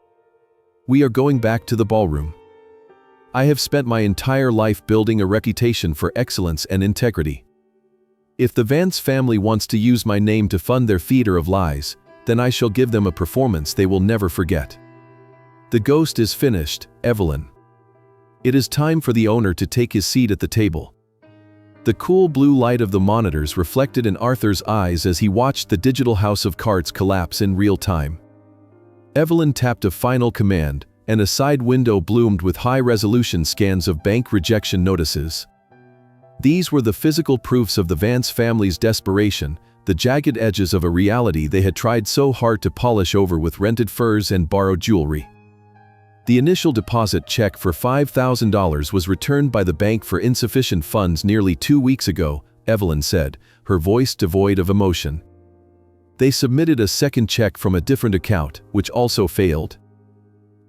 "We are going back to the ballroom. I have spent my entire life building a reputation for excellence and integrity. If the Vance family wants to use my name to fund their theater of lies, then I shall give them a performance they will never forget. The ghost is finished, Evelyn. It is time for the owner to take his seat at the table." The cool blue light of the monitors reflected in Arthur's eyes as he watched the digital house of cards collapse in real time. Evelyn tapped a final command, and a side window bloomed with high-resolution scans of bank rejection notices. These were the physical proofs of the Vance family's desperation, the jagged edges of a reality they had tried so hard to polish over with rented furs and borrowed jewelry. The initial deposit check for $5,000 was returned by the bank for insufficient funds nearly 2 weeks ago, Evelyn said, her voice devoid of emotion. They submitted a second check from a different account, which also failed.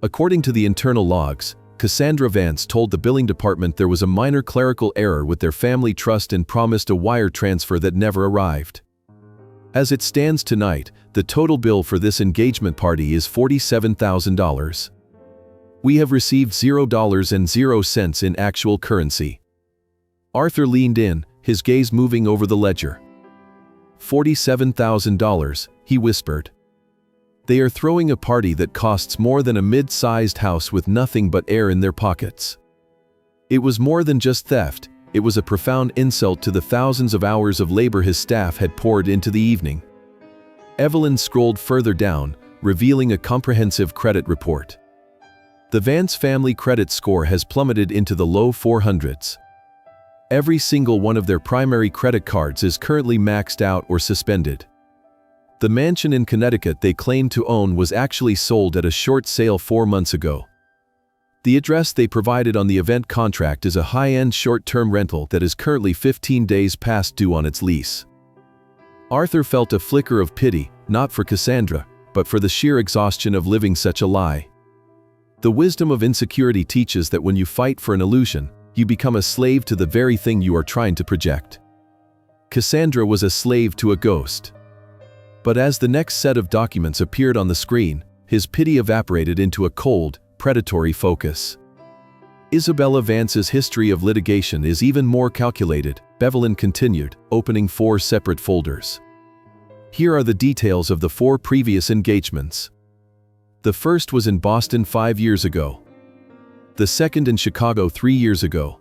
According to the internal logs, Cassandra Vance told the billing department there was a minor clerical error with their family trust and promised a wire transfer that never arrived. As it stands tonight, the total bill for this engagement party is $47,000. We have received $0.00 in actual currency. Arthur leaned in, his gaze moving over the ledger. $47,000, he whispered. They are throwing a party that costs more than a mid-sized house with nothing but air in their pockets. It was more than just theft, it was a profound insult to the thousands of hours of labor his staff had poured into the evening. Evelyn scrolled further down, revealing a comprehensive credit report. The Vance family credit score has plummeted into the low 400s. Every single one of their primary credit cards is currently maxed out or suspended. The mansion in Connecticut they claimed to own was actually sold at a short sale 4 months ago. The address they provided on the event contract is a high-end short-term rental that is currently 15 days past due on its lease. Arthur felt a flicker of pity, not for Cassandra, but for the sheer exhaustion of living such a lie. The wisdom of insecurity teaches that when you fight for an illusion, you become a slave to the very thing you are trying to project. Cassandra was a slave to a ghost. But as the next set of documents appeared on the screen, his pity evaporated into a cold, predatory focus. Isabella Vance's history of litigation is even more calculated, Evelyn continued, opening 4 separate folders. Here are the details of the 4 previous engagements. The first was in Boston 5 years ago. The second in Chicago 3 years ago.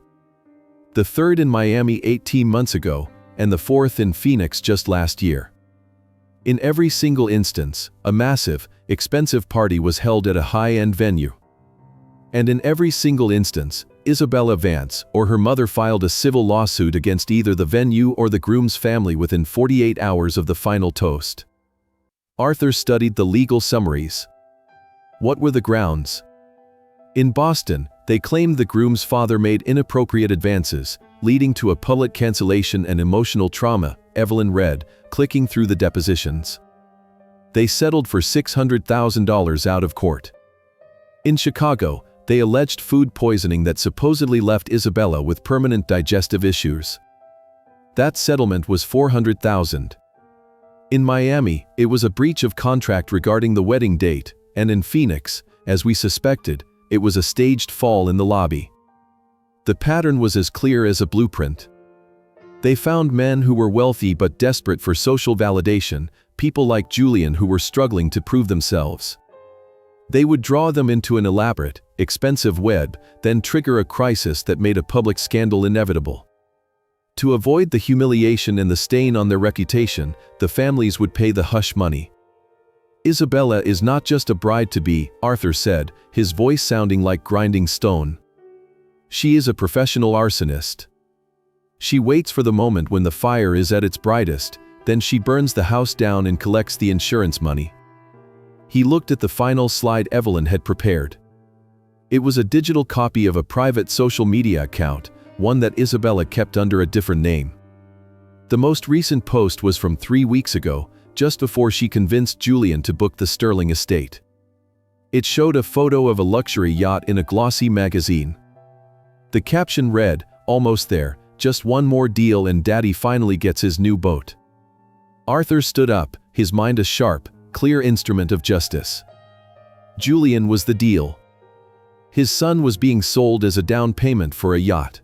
The third in Miami 18 months ago, and the fourth in Phoenix just last year. In every single instance, a massive, expensive party was held at a high-end venue. And in every single instance, Isabella Vance or her mother filed a civil lawsuit against either the venue or the groom's family within 48 hours of the final toast. Arthur studied the legal summaries. What were the grounds? In Boston, they claimed the groom's father made inappropriate advances, leading to a public cancellation and emotional trauma, Evelyn read, clicking through the depositions. They settled for $600,000 out of court. In Chicago, they alleged food poisoning that supposedly left Isabella with permanent digestive issues. That settlement was $400,000. In Miami, it was a breach of contract regarding the wedding date, and in Phoenix, as we suspected, it was a staged fall in the lobby. The pattern was as clear as a blueprint. They found men who were wealthy but desperate for social validation, people like Julian who were struggling to prove themselves. They would draw them into an elaborate, expensive web, then trigger a crisis that made a public scandal inevitable. To avoid the humiliation and the stain on their reputation, the families would pay the hush money. Isabella is not just a bride-to-be, Arthur said, his voice sounding like grinding stone. She is a professional arsonist. She waits for the moment when the fire is at its brightest, then she burns the house down and collects the insurance money. He looked at the final slide Evelyn had prepared. It was a digital copy of a private social media account, one that Isabella kept under a different name. The most recent post was from 3 weeks ago, just before she convinced Julian to book the Sterling estate. It showed a photo of a luxury yacht in a glossy magazine. The caption read, "Almost there, just one more deal and Daddy finally gets his new boat." Arthur stood up, his mind a sharp, clear instrument of justice. Julian was the deal. His son was being sold as a down payment for a yacht.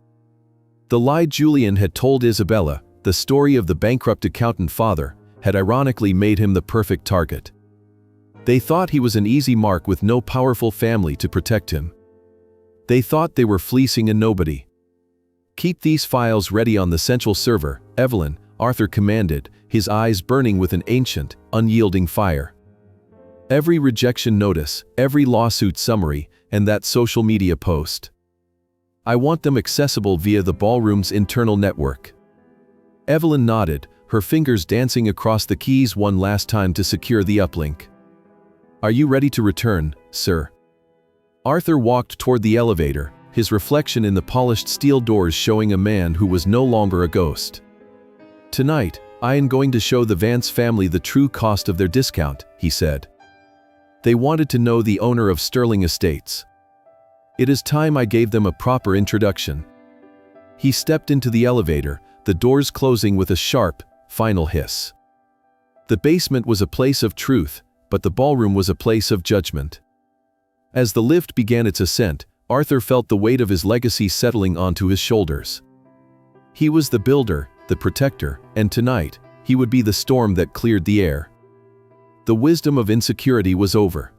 The lie Julian had told Isabella, the story of the bankrupt accountant father, had ironically made him the perfect target. They thought he was an easy mark with no powerful family to protect him. They thought they were fleecing a nobody. "Keep these files ready on the central server, Evelyn," Arthur commanded, his eyes burning with an ancient, unyielding fire. "Every rejection notice, every lawsuit summary, and that social media post. I want them accessible via the ballroom's internal network." Evelyn nodded, her fingers dancing across the keys one last time to secure the uplink. "Are you ready to return, sir?" Arthur walked toward the elevator, his reflection in the polished steel doors showing a man who was no longer a ghost. "Tonight, I am going to show the Vance family the true cost of their discount," he said. They wanted to know the owner of Sterling Estates. It is time I gave them a proper introduction. He stepped into the elevator, the doors closing with a sharp, final hiss. The basement was a place of truth, but the ballroom was a place of judgment. As the lift began its ascent, Arthur felt the weight of his legacy settling onto his shoulders. He was the builder, the protector, and tonight, he would be the storm that cleared the air. The wisdom of insecurity was over.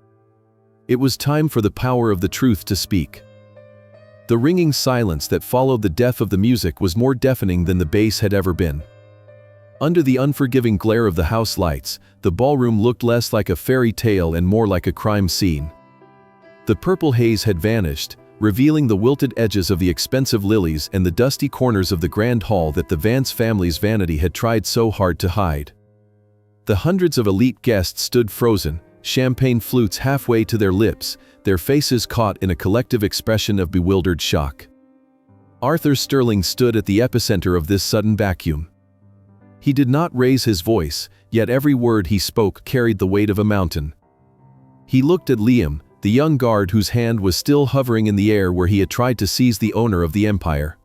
It was time for the power of the truth to speak. The ringing silence that followed the death of the music was more deafening than the bass had ever been. Under the unforgiving glare of the house lights, the ballroom looked less like a fairy tale and more like a crime scene. The purple haze had vanished, revealing the wilted edges of the expensive lilies and the dusty corners of the grand hall that the Vance family's vanity had tried so hard to hide. The hundreds of elite guests stood frozen, champagne flutes halfway to their lips, their faces caught in a collective expression of bewildered shock. Arthur Sterling stood at the epicenter of this sudden vacuum. He did not raise his voice, yet every word he spoke carried the weight of a mountain. He looked at Liam, the young guard whose hand was still hovering in the air where he had tried to seize the owner of the empire.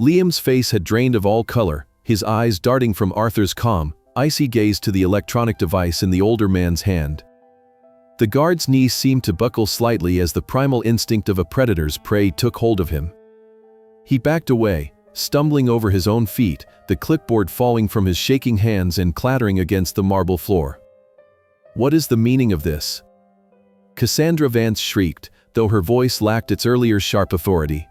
Liam's face had drained of all color, his eyes darting from Arthur's calm, icy gaze to the electronic device in the older man's hand. The guard's knees seemed to buckle slightly as the primal instinct of a predator's prey took hold of him. He backed away, stumbling over his own feet, the clipboard falling from his shaking hands and clattering against the marble floor. "What is the meaning of this?" Cassandra Vance shrieked, though her voice lacked its earlier sharp authority.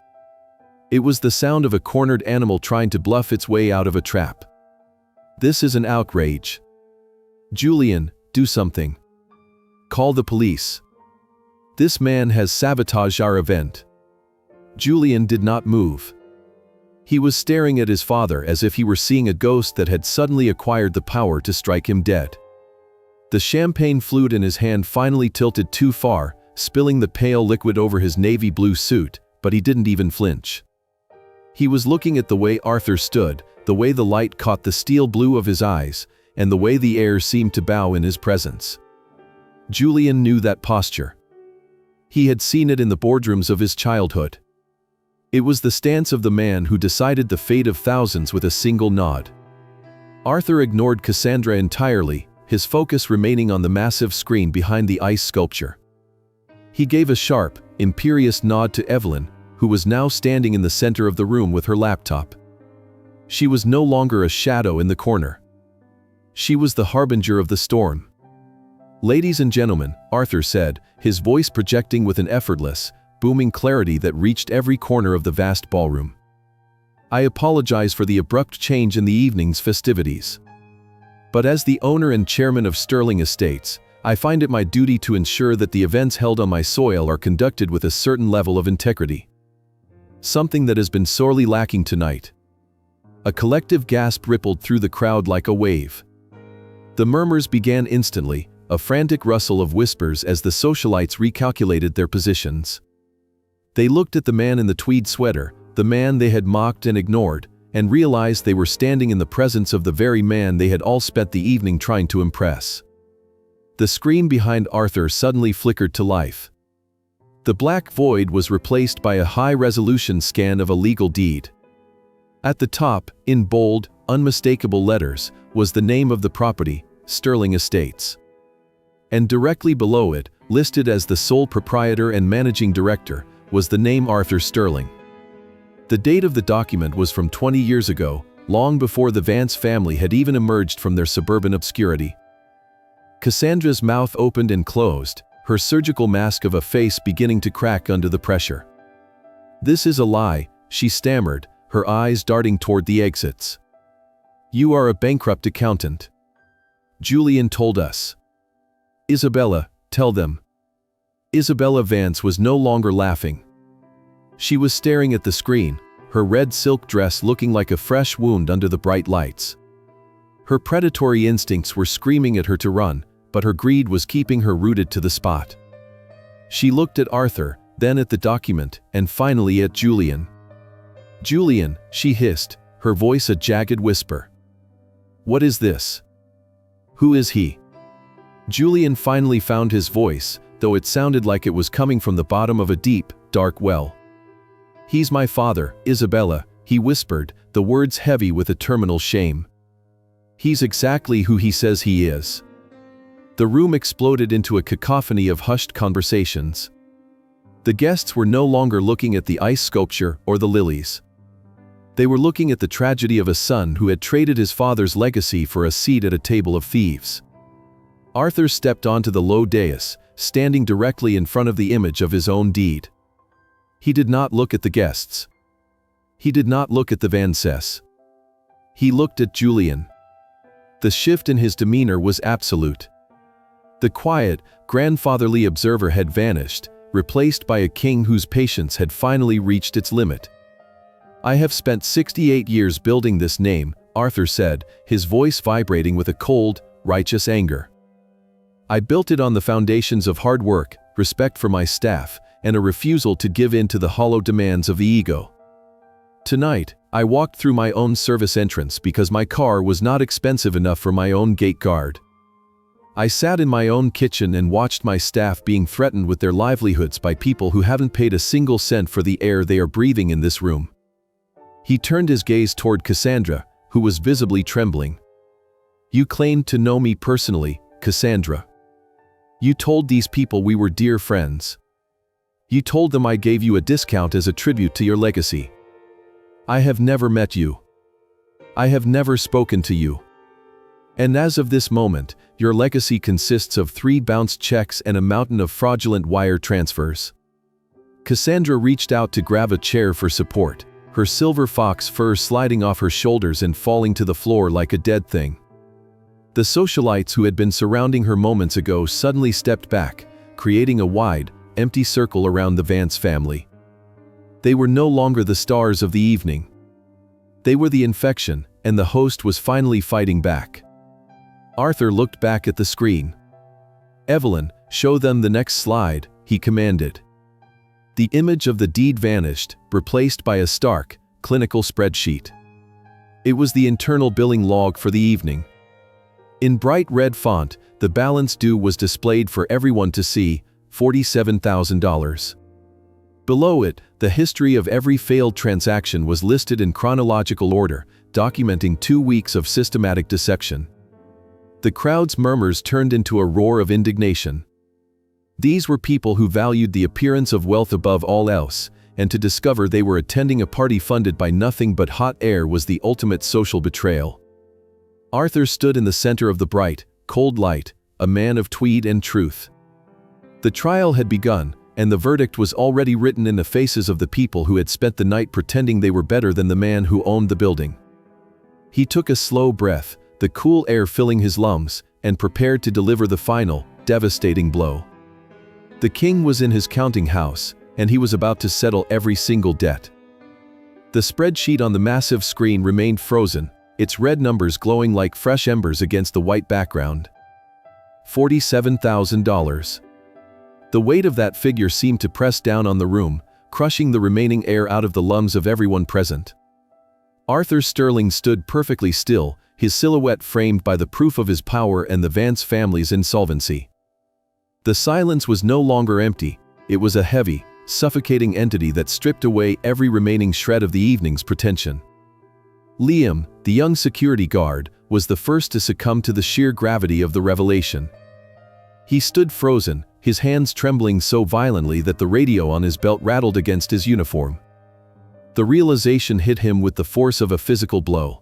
It was the sound of a cornered animal trying to bluff its way out of a trap. "This is an outrage. Julian, do something. Call the police. This man has sabotaged our event." Julian did not move. He was staring at his father as if he were seeing a ghost that had suddenly acquired the power to strike him dead. The champagne flute in his hand finally tilted too far, spilling the pale liquid over his navy blue suit, but he didn't even flinch. He was looking at the way Arthur stood, the way the light caught the steel blue of his eyes, and the way the air seemed to bow in his presence. Julian knew that posture. He had seen it in the boardrooms of his childhood. It was the stance of the man who decided the fate of thousands with a single nod. Arthur ignored Cassandra entirely, his focus remaining on the massive screen behind the ice sculpture. He gave a sharp, imperious nod to Evelyn, who was now standing in the center of the room with her laptop. She was no longer a shadow in the corner. She was the harbinger of the storm. "Ladies and gentlemen," Arthur said, his voice projecting with an effortless, booming clarity that reached every corner of the vast ballroom. "I apologize for the abrupt change in the evening's festivities. But as the owner and chairman of Sterling Estates, I find it my duty to ensure that the events held on my soil are conducted with a certain level of integrity. Something that has been sorely lacking tonight." A collective gasp rippled through the crowd like a wave. The murmurs began instantly, a frantic rustle of whispers as the socialites recalculated their positions. They looked at the man in the tweed sweater, the man they had mocked and ignored, and realized they were standing in the presence of the very man they had all spent the evening trying to impress. The screen behind Arthur suddenly flickered to life. The black void was replaced by a high-resolution scan of a legal deed. At the top, in bold, unmistakable letters, was the name of the property, Sterling Estates. And directly below it, listed as the sole proprietor and managing director, was the name Arthur Sterling. The date of the document was from 20 years ago, long before the Vance family had even emerged from their suburban obscurity. Cassandra's mouth opened and closed, her surgical mask of a face beginning to crack under the pressure. "This is a lie," she stammered, her eyes darting toward the exits. "You are a bankrupt accountant. Julian told us." "Isabella, tell them." Isabella Vance was no longer laughing. She was staring at the screen, her red silk dress looking like a fresh wound under the bright lights. Her predatory instincts were screaming at her to run, but her greed was keeping her rooted to the spot. She looked at Arthur, then at the document, and finally at Julian. "Julian," she hissed, her voice a jagged whisper. "What is this? Who is he?" Julian finally found his voice, though it sounded like it was coming from the bottom of a deep, dark well. "He's my father, Isabella," he whispered, the words heavy with a terminal shame. "He's exactly who he says he is." The room exploded into a cacophony of hushed conversations. The guests were no longer looking at the ice sculpture or the lilies. They were looking at the tragedy of a son who had traded his father's legacy for a seat at a table of thieves. Arthur stepped onto the low dais, standing directly in front of the image of his own deed. He did not look at the guests. He did not look at the fiancée. He looked at Julian. The shift in his demeanor was absolute. The quiet, grandfatherly observer had vanished, replaced by a king whose patience had finally reached its limit. "I have spent 68 years building this name," Arthur said, his voice vibrating with a cold, righteous anger. "I built it on the foundations of hard work, respect for my staff, and a refusal to give in to the hollow demands of the ego. Tonight, I walked through my own service entrance because my car was not expensive enough for my own gate guard. I sat in my own kitchen and watched my staff being threatened with their livelihoods by people who haven't paid a single cent for the air they are breathing in this room." He turned his gaze toward Cassandra, who was visibly trembling. "You claimed to know me personally, Cassandra. You told these people we were dear friends. You told them I gave you a discount as a tribute to your legacy. I have never met you. I have never spoken to you. And as of this moment, your legacy consists of 3 bounced checks and a mountain of fraudulent wire transfers." Cassandra reached out to grab a chair for support, her silver fox fur sliding off her shoulders and falling to the floor like a dead thing. The socialites who had been surrounding her moments ago suddenly stepped back, creating a wide, empty circle around the Vance family. They were no longer the stars of the evening. They were the infection, and the host was finally fighting back. Arthur looked back at the screen. "Evelyn, show them the next slide," he commanded. The image of the deed vanished, replaced by a stark, clinical spreadsheet. It was the internal billing log for the evening. In bright red font, the balance due was displayed for everyone to see, $47,000. Below it, the history of every failed transaction was listed in chronological order, documenting 2 weeks of systematic deception. The crowd's murmurs turned into a roar of indignation. These were people who valued the appearance of wealth above all else, and to discover they were attending a party funded by nothing but hot air was the ultimate social betrayal. Arthur stood in the center of the bright, cold light, a man of tweed and truth. The trial had begun, and the verdict was already written in the faces of the people who had spent the night pretending they were better than the man who owned the building. He took a slow breath, the cool air filling his lungs, and prepared to deliver the final, devastating blow. The king was in his counting house, and he was about to settle every single debt. The spreadsheet on the massive screen remained frozen, its red numbers glowing like fresh embers against the white background. $47,000. The weight of that figure seemed to press down on the room, crushing the remaining air out of the lungs of everyone present. Arthur Sterling stood perfectly still, his silhouette framed by the proof of his power and the Vance family's insolvency. The silence was no longer empty, it was a heavy, suffocating entity that stripped away every remaining shred of the evening's pretension. Liam, the young security guard, was the first to succumb to the sheer gravity of the revelation. He stood frozen, his hands trembling so violently that the radio on his belt rattled against his uniform. The realization hit him with the force of a physical blow.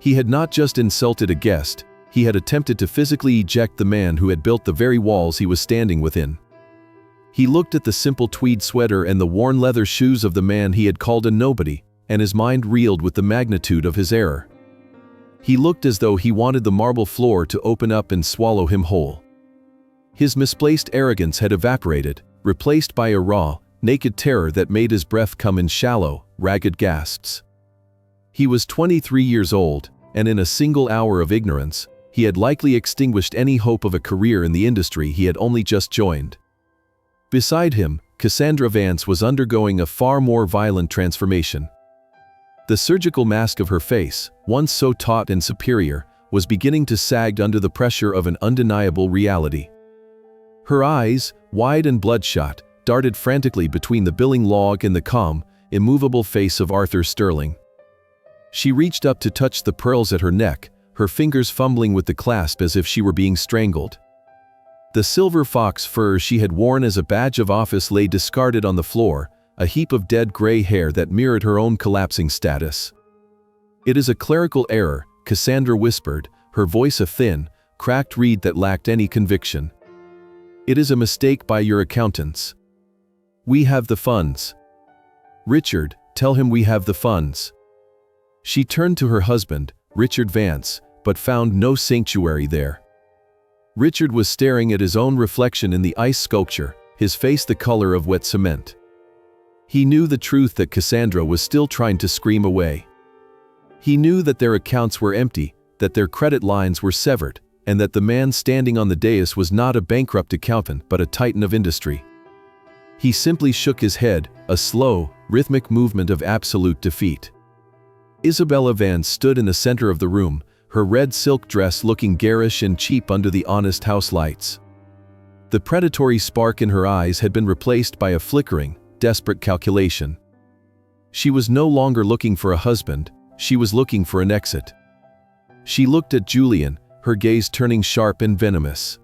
He had not just insulted a guest, he had attempted to physically eject the man who had built the very walls he was standing within. He looked at the simple tweed sweater and the worn leather shoes of the man he had called a nobody, and his mind reeled with the magnitude of his error. He looked as though he wanted the marble floor to open up and swallow him whole. His misplaced arrogance had evaporated, replaced by a raw, naked terror that made his breath come in shallow, ragged gasps. He was 23 years old, and in a single hour of ignorance, he had likely extinguished any hope of a career in the industry he had only just joined. Beside him, Cassandra Vance was undergoing a far more violent transformation. The surgical mask of her face, once so taut and superior, was beginning to sag under the pressure of an undeniable reality. Her eyes, wide and bloodshot, darted frantically between the billing log and the calm, immovable face of Arthur Sterling. She reached up to touch the pearls at her neck, her fingers fumbling with the clasp as if she were being strangled. The silver fox fur she had worn as a badge of office lay discarded on the floor, a heap of dead gray hair that mirrored her own collapsing status. "It is a clerical error," Cassandra whispered, her voice a thin, cracked reed that lacked any conviction. "It is a mistake by your accountants. We have the funds. Richard, tell him we have the funds." She turned to her husband, Richard Vance, but found no sanctuary there. Richard was staring at his own reflection in the ice sculpture, his face the color of wet cement. He knew the truth that Cassandra was still trying to scream away. He knew that their accounts were empty, that their credit lines were severed, and that the man standing on the dais was not a bankrupt accountant but a titan of industry. He simply shook his head, a slow, rhythmic movement of absolute defeat. Isabella Vance stood in the center of the room, her red silk dress looking garish and cheap under the honest house lights. The predatory spark in her eyes had been replaced by a flickering, desperate calculation. She was no longer looking for a husband, she was looking for an exit. She looked at Julian, her gaze turning sharp and venomous.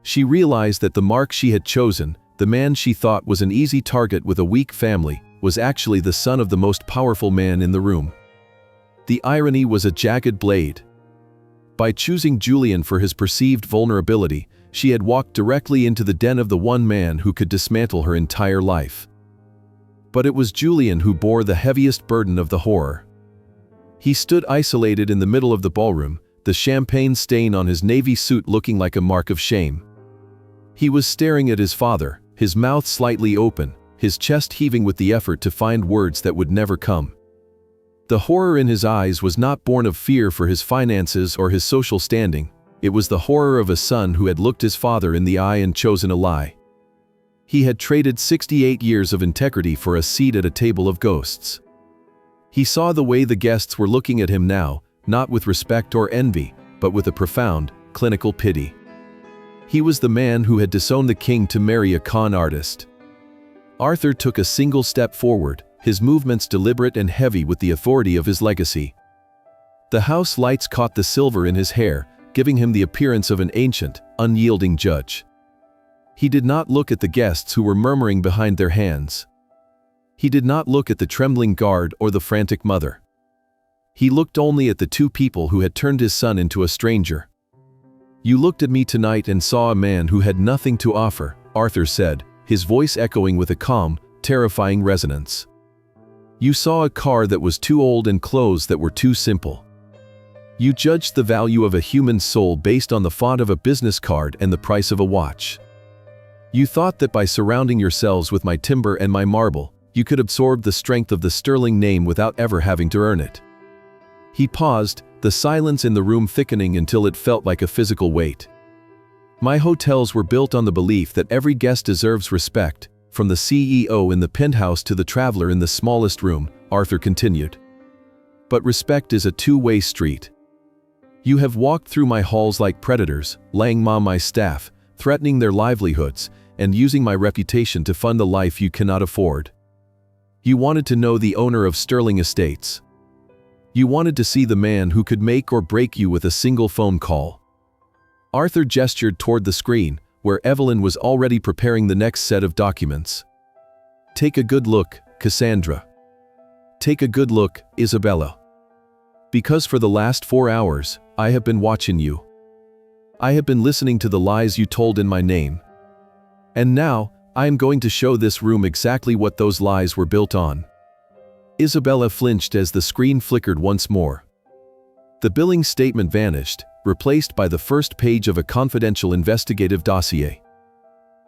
She realized that the mark she had chosen, the man she thought was an easy target with a weak family, was actually the son of the most powerful man in the room. The irony was a jagged blade. By choosing Julian for his perceived vulnerability, she had walked directly into the den of the one man who could dismantle her entire life. But it was Julian who bore the heaviest burden of the horror. He stood isolated in the middle of the ballroom, the champagne stain on his navy suit looking like a mark of shame. He was staring at his father, his mouth slightly open, his chest heaving with the effort to find words that would never come. The horror in his eyes was not born of fear for his finances or his social standing. It was the horror of a son who had looked his father in the eye and chosen a lie. He had traded 68 years of integrity for a seat at a table of ghosts. He saw the way the guests were looking at him now, not with respect or envy, but with a profound, clinical pity. He was the man who had disowned the king to marry a con artist. Arthur took a single step forward, his movements deliberate and heavy with the authority of his legacy. The house lights caught the silver in his hair, giving him the appearance of an ancient, unyielding judge. He did not look at the guests who were murmuring behind their hands. He did not look at the trembling guard or the frantic mother. He looked only at the two people who had turned his son into a stranger. "You looked at me tonight and saw a man who had nothing to offer," Arthur said, his voice echoing with a calm, terrifying resonance. "You saw a car that was too old and clothes that were too simple. You judged the value of a human soul based on the font of a business card and the price of a watch. You thought that by surrounding yourselves with my timber and my marble, you could absorb the strength of the Sterling name without ever having to earn it." He paused, the silence in the room thickening until it felt like a physical weight. "My hotels were built on the belief that every guest deserves respect, from the CEO in the penthouse to the traveler in the smallest room," Arthur continued. "But respect is a two-way street. You have walked through my halls like predators, laying on my staff, threatening their livelihoods, and using my reputation to fund a life you cannot afford. You wanted to know the owner of Sterling Estates. You wanted to see the man who could make or break you with a single phone call." Arthur gestured toward the screen, where Evelyn was already preparing the next set of documents. "Take a good look, Cassandra. Take a good look, Isabella. Because for the last 4 hours, I have been watching you. I have been listening to the lies you told in my name. And now, I am going to show this room exactly what those lies were built on." Isabella flinched as the screen flickered once more. The billing statement vanished, replaced by the first page of a confidential investigative dossier.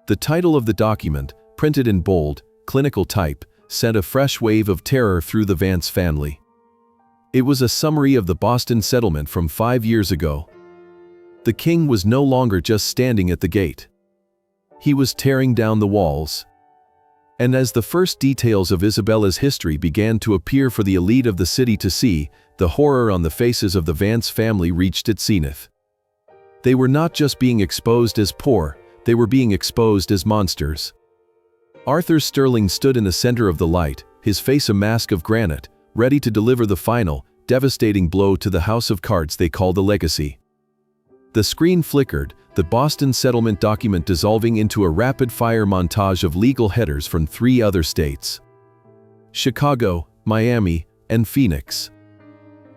The title of the document, printed in bold, clinical type, sent a fresh wave of terror through the Vance family. It was a summary of the Boston settlement from 5 years ago. The king was no longer just standing at the gate. He was tearing down the walls. And as the first details of Isabella's history began to appear for the elite of the city to see, the horror on the faces of the Vance family reached its zenith. They were not just being exposed as poor, they were being exposed as monsters. Arthur Sterling stood in the center of the light, his face a mask of granite, ready to deliver the final, devastating blow to the house of cards they call the legacy. The screen flickered, the Boston settlement document dissolving into a rapid-fire montage of legal headers from 3 other states: Chicago, Miami, and Phoenix.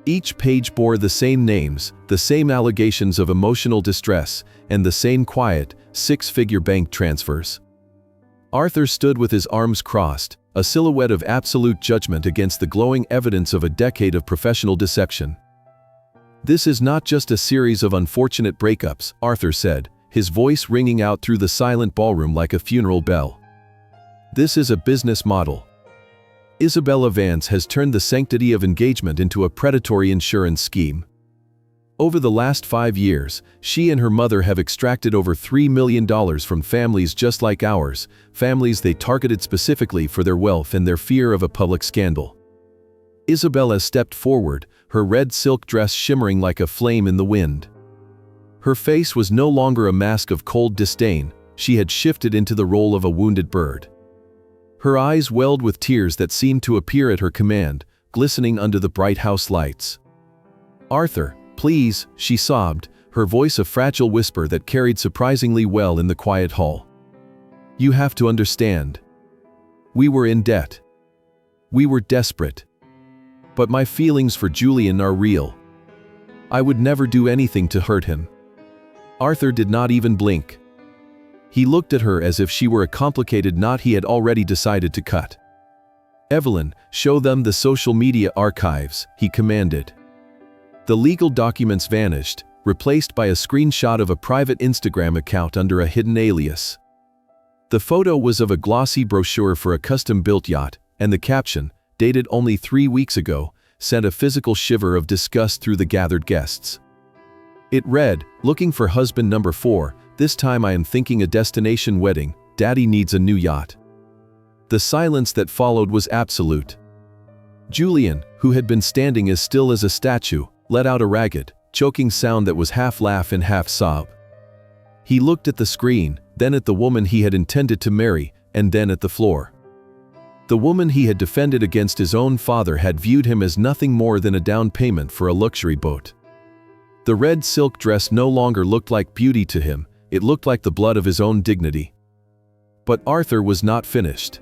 Each page bore the same names, the same allegations of emotional distress, and the same quiet, 6-figure bank transfers. Arthur stood with his arms crossed, a silhouette of absolute judgment against the glowing evidence of a decade of professional deception. "This is not just a series of unfortunate breakups," Arthur said, his voice ringing out through the silent ballroom like a funeral bell. "This is a business model. Isabella Vance has turned the sanctity of engagement into a predatory insurance scheme. Over the last 5 years, she and her mother have extracted over $3 million from families just like ours, families they targeted specifically for their wealth and their fear of a public scandal." Isabella stepped forward, her red silk dress shimmering like a flame in the wind. Her face was no longer a mask of cold disdain, she had shifted into the role of a wounded bird. Her eyes welled with tears that seemed to appear at her command, glistening under the bright house lights. "Arthur, please," she sobbed, her voice a fragile whisper that carried surprisingly well in the quiet hall. "You have to understand. We were in debt. We were desperate. But my feelings for Julian are real. I would never do anything to hurt him." Arthur did not even blink. He looked at her as if she were a complicated knot he had already decided to cut. "Evelyn, show them the social media archives," he commanded. The legal documents vanished, replaced by a screenshot of a private Instagram account under a hidden alias. The photo was of a glossy brochure for a custom-built yacht, and the caption, dated only 3 weeks ago, sent a physical shiver of disgust through the gathered guests. It read, "Looking for husband number 4, this time I am thinking a destination wedding, daddy needs a new yacht." The silence that followed was absolute. Julian, who had been standing as still as a statue, let out a ragged, choking sound that was half laugh and half sob. He looked at the screen, then at the woman he had intended to marry, and then at the floor. The woman he had defended against his own father had viewed him as nothing more than a down payment for a luxury boat. The red silk dress no longer looked like beauty to him, it looked like the blood of his own dignity. But Arthur was not finished.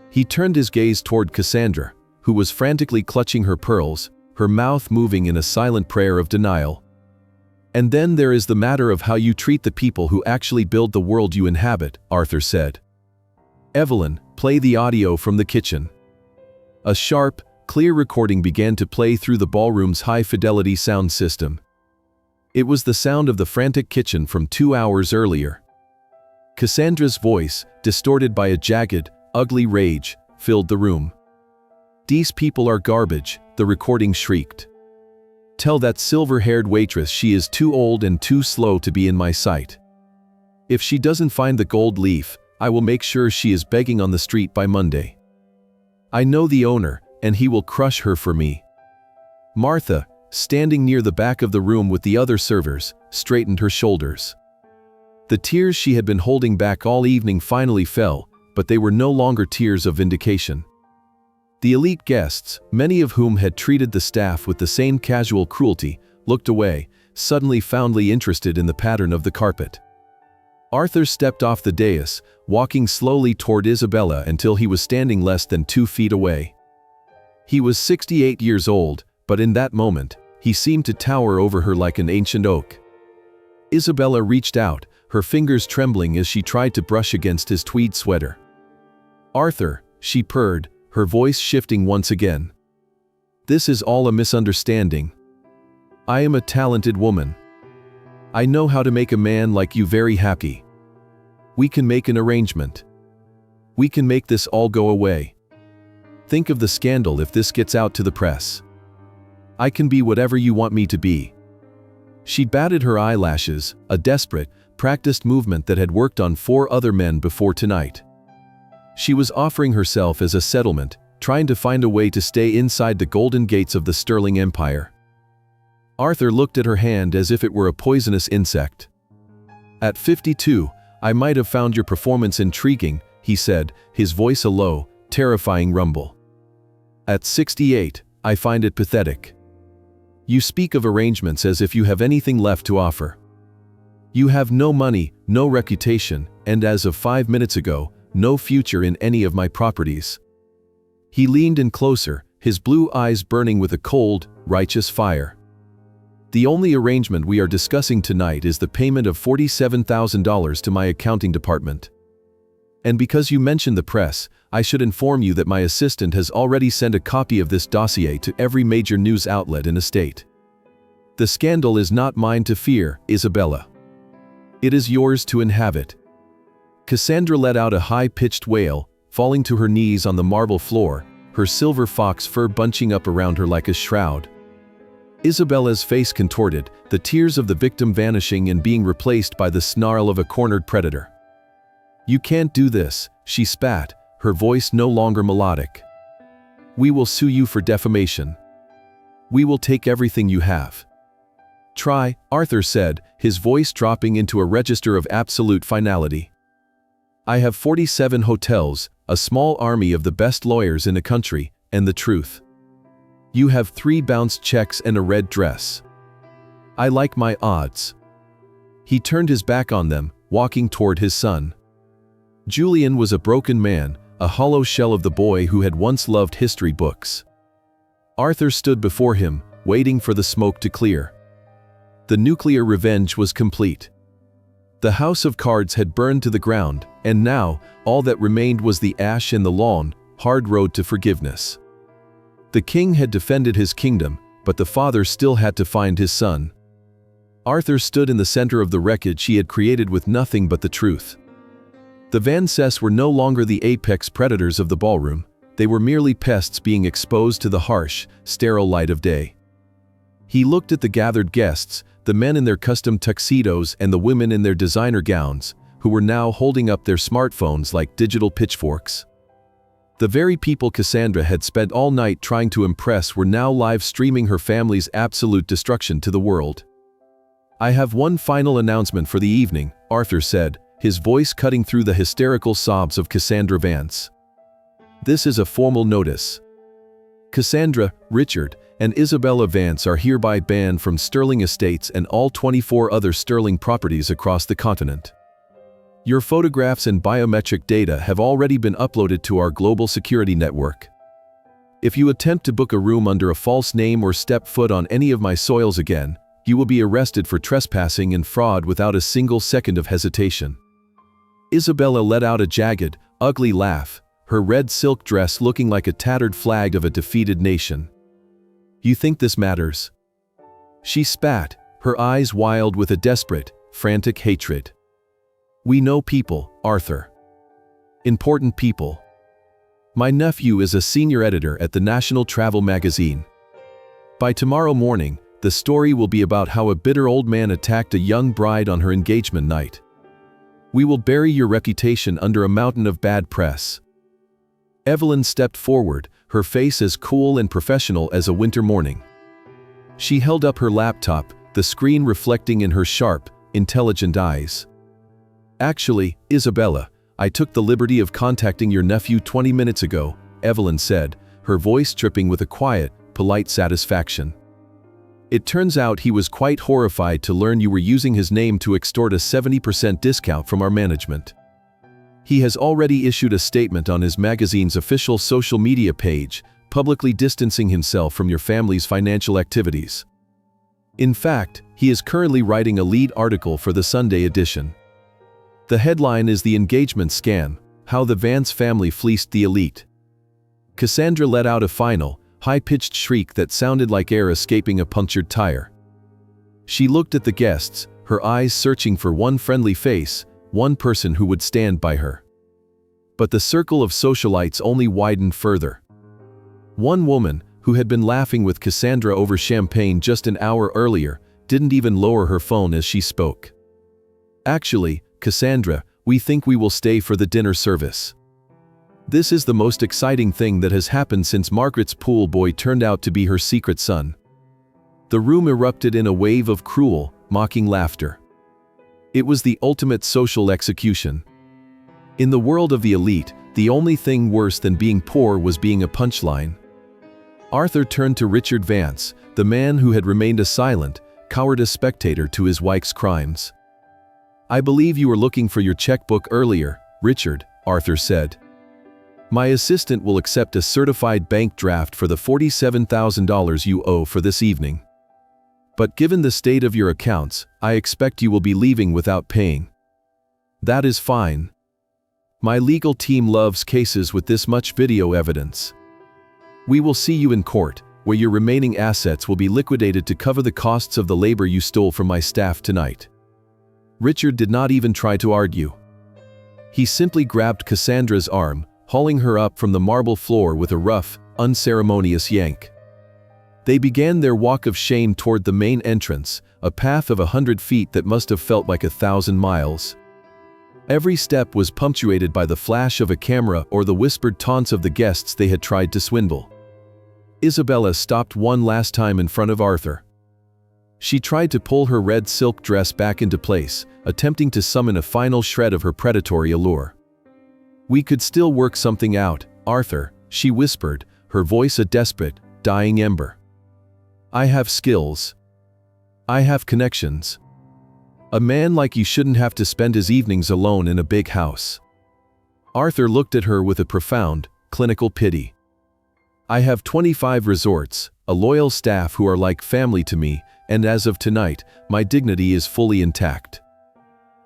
He turned his gaze toward Cassandra, who was frantically clutching her pearls, her mouth moving in a silent prayer of denial. "And then there is the matter of how you treat the people who actually build the world you inhabit," Arthur said. "Evelyn, play the audio from the kitchen." A sharp, clear recording began to play through the ballroom's high-fidelity sound system. It was the sound of the frantic kitchen from 2 hours earlier. Cassandra's voice, distorted by a jagged, ugly rage, filled the room. "These people are garbage," the recording shrieked. "Tell that silver-haired waitress she is too old and too slow to be in my sight. If she doesn't find the gold leaf, I will make sure she is begging on the street by Monday. I know the owner, and he will crush her for me." Martha, standing near the back of the room with the other servers, straightened her shoulders. The tears she had been holding back all evening finally fell, but they were no longer tears of vindication. The elite guests, many of whom had treated the staff with the same casual cruelty, looked away, suddenly fondly interested in the pattern of the carpet. Arthur stepped off the dais, walking slowly toward Isabella until he was standing less than 2 feet away. He was 68 years old, but in that moment, he seemed to tower over her like an ancient oak. Isabella reached out, her fingers trembling as she tried to brush against his tweed sweater. "Arthur," she purred, her voice shifting once again. "This is all a misunderstanding. I am a talented woman. I know how to make a man like you very happy. We can make an arrangement. We can make this all go away. Think of the scandal if this gets out to the press. I can be whatever you want me to be." She batted her eyelashes, a desperate, practiced movement that had worked on 4 other men before tonight. She was offering herself as a settlement, trying to find a way to stay inside the golden gates of the Sterling Empire. Arthur looked at her hand as if it were a poisonous insect. "At 52, I might have found your performance intriguing, he said, his voice a low, terrifying rumble. At 68, I find it pathetic. You speak of arrangements as if you have anything left to offer. You have no money, no reputation, and as of 5 minutes ago, no future in any of my properties. He leaned in closer, his blue eyes burning with a cold, righteous fire. The only arrangement we are discussing tonight is the payment of $47,000 to my accounting department. And because you mentioned the press, I should inform you that my assistant has already sent a copy of this dossier to every major news outlet in the state. The scandal is not mine to fear, Isabella. It is yours to inhabit. Cassandra let out a high-pitched wail, falling to her knees on the marble floor, her silver fox fur bunching up around her like a shroud. Isabella's face contorted, the tears of the victim vanishing and being replaced by the snarl of a cornered predator. You can't do this, she spat, her voice no longer melodic. We will sue you for defamation. We will take everything you have. Try, Arthur said, his voice dropping into a register of absolute finality. I have 47 hotels, a small army of the best lawyers in the country, and the truth. You have 3 bounced checks and a red dress. I like my odds. He turned his back on them, walking toward his son. Julian was a broken man, a hollow shell of the boy who had once loved history books. Arthur stood before him, waiting for the smoke to clear. The nuclear revenge was complete. The house of cards had burned to the ground, and now, all that remained was the ash and the long, hard road to forgiveness. The king had defended his kingdom, but the father still had to find his son. Arthur stood in the center of the wreckage he had created with nothing but the truth. The Van Cess were no longer the apex predators of the ballroom, they were merely pests being exposed to the harsh, sterile light of day. He looked at the gathered guests, the men in their custom tuxedos and the women in their designer gowns, who were now holding up their smartphones like digital pitchforks. The very people Cassandra had spent all night trying to impress were now live streaming her family's absolute destruction to the world. I have one final announcement for the evening, Arthur said, his voice cutting through the hysterical sobs of Cassandra Vance. This is a formal notice. Cassandra, Richard, and Isabella Vance are hereby banned from Sterling Estates and all 24 other Sterling properties across the continent. Your photographs and biometric data have already been uploaded to our global security network. If you attempt to book a room under a false name or step foot on any of my soils again, you will be arrested for trespassing and fraud without a single second of hesitation. Isabella let out a jagged, ugly laugh, her red silk dress looking like a tattered flag of a defeated nation. You think this matters? She spat, her eyes wild with a desperate, frantic hatred. We know people, Arthur. Important people. My nephew is a senior editor at the National Travel magazine. By tomorrow morning, the story will be about how a bitter old man attacked a young bride on her engagement night. We will bury your reputation under a mountain of bad press. Evelyn stepped forward, her face as cool and professional as a winter morning. She held up her laptop, the screen reflecting in her sharp, intelligent eyes. Actually, Isabella, I took the liberty of contacting your nephew 20 minutes ago, Evelyn said, her voice dripping with a quiet, polite satisfaction. It turns out he was quite horrified to learn you were using his name to extort a 70% discount from our management. He has already issued a statement on his magazine's official social media page, publicly distancing himself from your family's financial activities. In fact, he is currently writing a lead article for the Sunday edition. The headline is "The Engagement Scam: How the Vance Family Fleeced the Elite." Cassandra let out a final, high-pitched shriek that sounded like air escaping a punctured tire. She looked at the guests, her eyes searching for one friendly face, one person who would stand by her. But the circle of socialites only widened further. One woman, who had been laughing with Cassandra over champagne just an hour earlier, didn't even lower her phone as she spoke. Actually, Cassandra, we think we will stay for the dinner service. This is the most exciting thing that has happened since Margaret's pool boy turned out to be her secret son. The room erupted in a wave of cruel, mocking laughter. It was the ultimate social execution. In the world of the elite, the only thing worse than being poor was being a punchline. Arthur turned to Richard Vance, the man who had remained a silent, cowardice spectator to his wife's crimes. "I believe you were looking for your checkbook earlier, Richard," Arthur said. "My assistant will accept a certified bank draft for the $47,000 you owe for this evening. But given the state of your accounts, I expect you will be leaving without paying." "That is fine. My legal team loves cases with this much video evidence. We will see you in court, where your remaining assets will be liquidated to cover the costs of the labor you stole from my staff tonight." Richard did not even try to argue. He simply grabbed Cassandra's arm, hauling her up from the marble floor with a rough, unceremonious yank. They began their walk of shame toward the main entrance, a path of 100 feet that must have felt like 1,000 miles. Every step was punctuated by the flash of a camera or the whispered taunts of the guests they had tried to swindle. Isabella stopped one last time in front of Arthur. She tried to pull her red silk dress back into place, attempting to summon a final shred of her predatory allure. "We could still work something out, Arthur," she whispered, her voice a desperate, dying ember. "I have skills. I have connections. A man like you shouldn't have to spend his evenings alone in a big house." Arthur looked at her with a profound, clinical pity. "I have 25 resorts, a loyal staff who are like family to me, and as of tonight, my dignity is fully intact.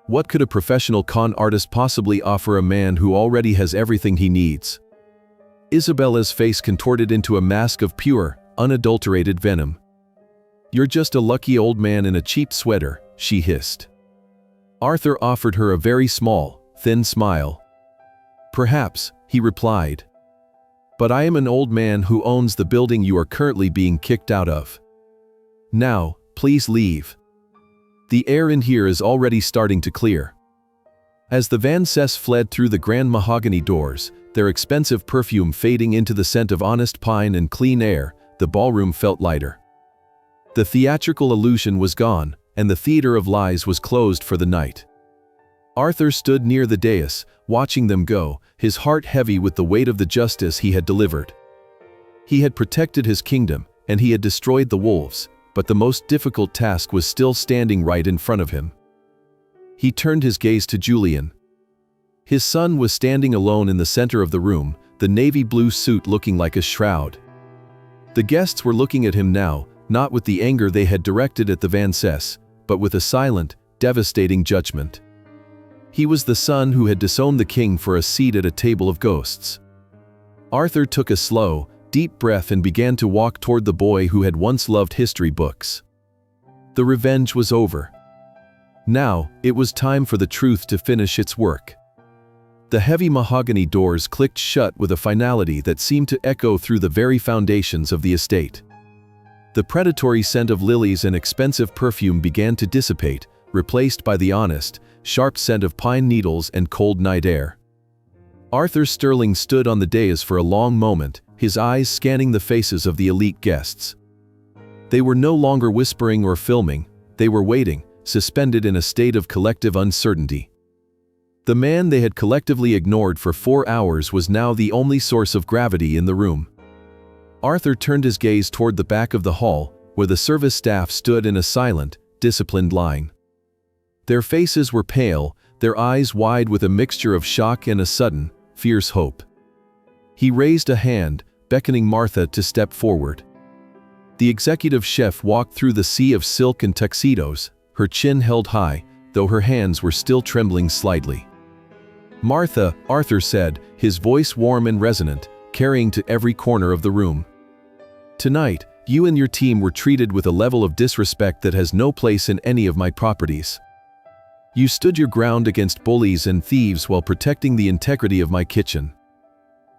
What could a professional con artist possibly offer a man who already has everything he needs?" Isabella's face contorted into a mask of pure, unadulterated venom. "You're just a lucky old man in a cheap sweater," she hissed. Arthur offered her a very small, thin smile. "Perhaps," he replied. "But I am an old man who owns the building you are currently being kicked out of. Now, please leave. The air in here is already starting to clear." As the Vances fled through the grand mahogany doors, their expensive perfume fading into the scent of honest pine and clean air, the ballroom felt lighter. The theatrical illusion was gone, and the theater of lies was closed for the night. Arthur stood near the dais, watching them go, his heart heavy with the weight of the justice he had delivered. He had protected his kingdom, and he had destroyed the wolves, but the most difficult task was still standing right in front of him. He turned his gaze to Julian. His son was standing alone in the center of the room, the navy blue suit looking like a shroud. The guests were looking at him now, not with the anger they had directed at the Vances, but with a silent, devastating judgment. He was the son who had disowned the king for a seat at a table of ghosts. Arthur took a slow, deep breath and began to walk toward the boy who had once loved history books. The revenge was over. Now, it was time for the truth to finish its work. The heavy mahogany doors clicked shut with a finality that seemed to echo through the very foundations of the estate. The predatory scent of lilies and expensive perfume began to dissipate, replaced by the honest, sharp scent of pine needles and cold night air. Arthur Sterling stood on the dais for a long moment, his eyes scanning the faces of the elite guests. They were no longer whispering or filming, they were waiting, suspended in a state of collective uncertainty. The man they had collectively ignored for 4 hours was now the only source of gravity in the room. Arthur turned his gaze toward the back of the hall, where the service staff stood in a silent, disciplined line. Their faces were pale, their eyes wide with a mixture of shock and a sudden, fierce hope. He raised a hand, beckoning Martha to step forward. The executive chef walked through the sea of silk and tuxedos, her chin held high, though her hands were still trembling slightly. "Martha," Arthur said, his voice warm and resonant, carrying to every corner of the room. "Tonight, you and your team were treated with a level of disrespect that has no place in any of my properties. You stood your ground against bullies and thieves while protecting the integrity of my kitchen."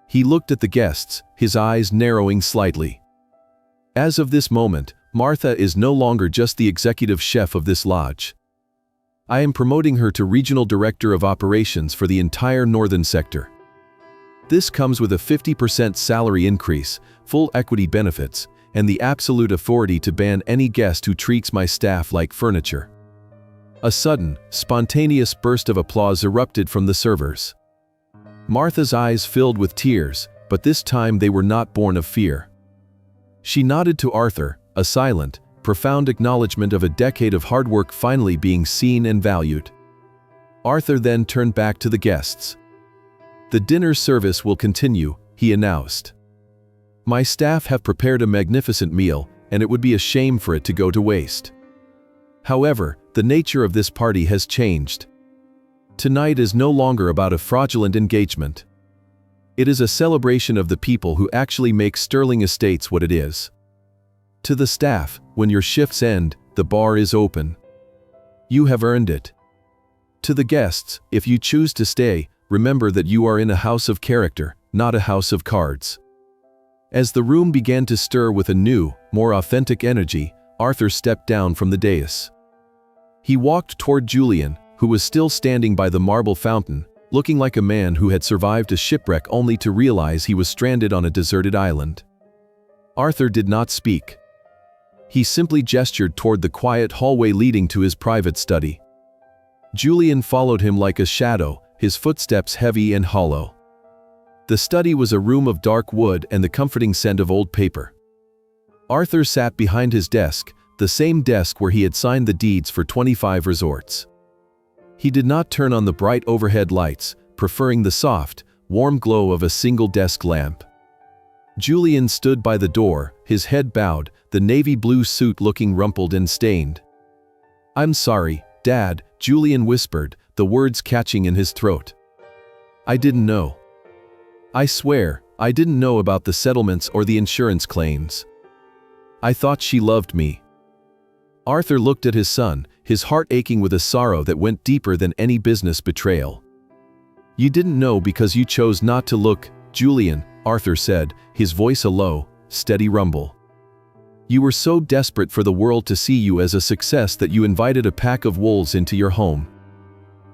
He looked at the guests, his eyes narrowing slightly. "As of this moment, Martha is no longer just the executive chef of this lodge. I am promoting her to Regional Director of Operations for the entire northern sector. This comes with a 50% salary increase, full equity benefits, and the absolute authority to ban any guest who treats my staff like furniture." A sudden, spontaneous burst of applause erupted from the servers. Martha's eyes filled with tears, but this time they were not born of fear. She nodded to Arthur, a silent, profound acknowledgement of a decade of hard work finally being seen and valued. Arthur then turned back to the guests. "The dinner service will continue," he announced. "My staff have prepared a magnificent meal, and it would be a shame for it to go to waste. However, the nature of this party has changed. Tonight is no longer about a fraudulent engagement. It is a celebration of the people who actually make Sterling Estates what it is. To the staff, when your shifts end, the bar is open. You have earned it. To the guests, if you choose to stay, remember that you are in a house of character, not a house of cards." As the room began to stir with a new, more authentic energy, Arthur stepped down from the dais. He walked toward Julian, who was still standing by the marble fountain, looking like a man who had survived a shipwreck only to realize he was stranded on a deserted island. Arthur did not speak. He simply gestured toward the quiet hallway leading to his private study. Julian followed him like a shadow, his footsteps heavy and hollow. The study was a room of dark wood and the comforting scent of old paper. Arthur sat behind his desk, the same desk where he had signed the deeds for 25 resorts. He did not turn on the bright overhead lights, preferring the soft, warm glow of a single desk lamp. Julian stood by the door, his head bowed, the navy blue suit looking rumpled and stained. "I'm sorry, Dad," Julian whispered, the words catching in his throat. "I didn't know. I swear, I didn't know about the settlements or the insurance claims. I thought she loved me." Arthur looked at his son, his heart aching with a sorrow that went deeper than any business betrayal. "You didn't know because you chose not to look, Julian," Arthur said, his voice a low, steady rumble. "You were so desperate for the world to see you as a success that you invited a pack of wolves into your home.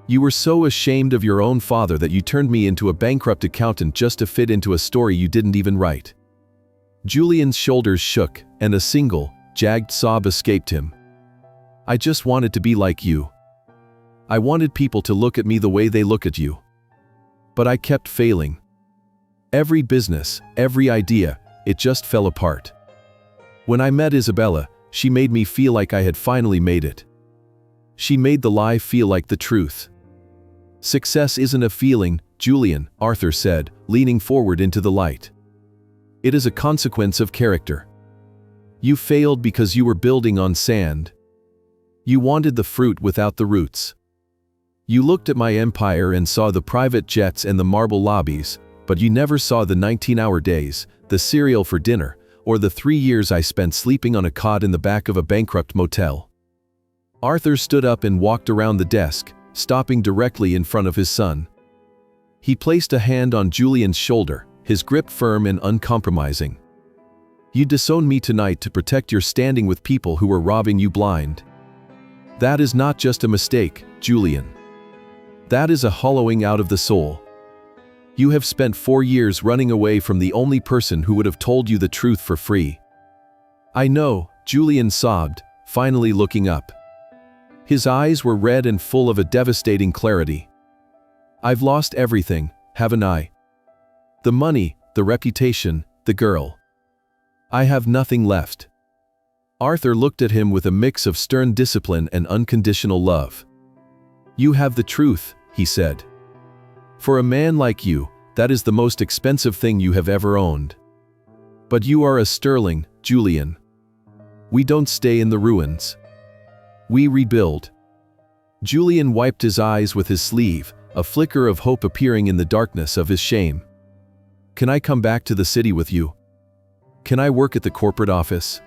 You were so ashamed of your own father that you turned me into a bankrupt accountant just to fit into a story you didn't even write." Julian's shoulders shook, and a single, jagged sob escaped him. "I just wanted to be like you. I wanted people to look at me the way they look at you. But I kept failing. Every business, every idea, it just fell apart. When I met Isabella, she made me feel like I had finally made it. She made the lie feel like the truth." "Success isn't a feeling, Julian," Arthur said, leaning forward into the light. "It is a consequence of character. You failed because you were building on sand. You wanted the fruit without the roots. You looked at my empire and saw the private jets and the marble lobbies, but you never saw the 19-hour days, the cereal for dinner, or the 3 years I spent sleeping on a cot in the back of a bankrupt motel." Arthur stood up and walked around the desk, stopping directly in front of his son. He placed a hand on Julian's shoulder, his grip firm and uncompromising. "You disowned me tonight to protect your standing with people who were robbing you blind. That is not just a mistake, Julian. That is a hollowing out of the soul. You have spent 4 years running away from the only person who would have told you the truth for free." "I know," Julian sobbed, finally looking up. His eyes were red and full of a devastating clarity. "I've lost everything, haven't I? The money, the reputation, the girl. I have nothing left." Arthur looked at him with a mix of stern discipline and unconditional love. "You have the truth," he said. "For a man like you, that is the most expensive thing you have ever owned. But you are a sterling, Julian. We don't stay in the ruins. We rebuild." Julian wiped his eyes with his sleeve, a flicker of hope appearing in the darkness of his shame. "Can I come back to the city with you? Can I work at the corporate office?"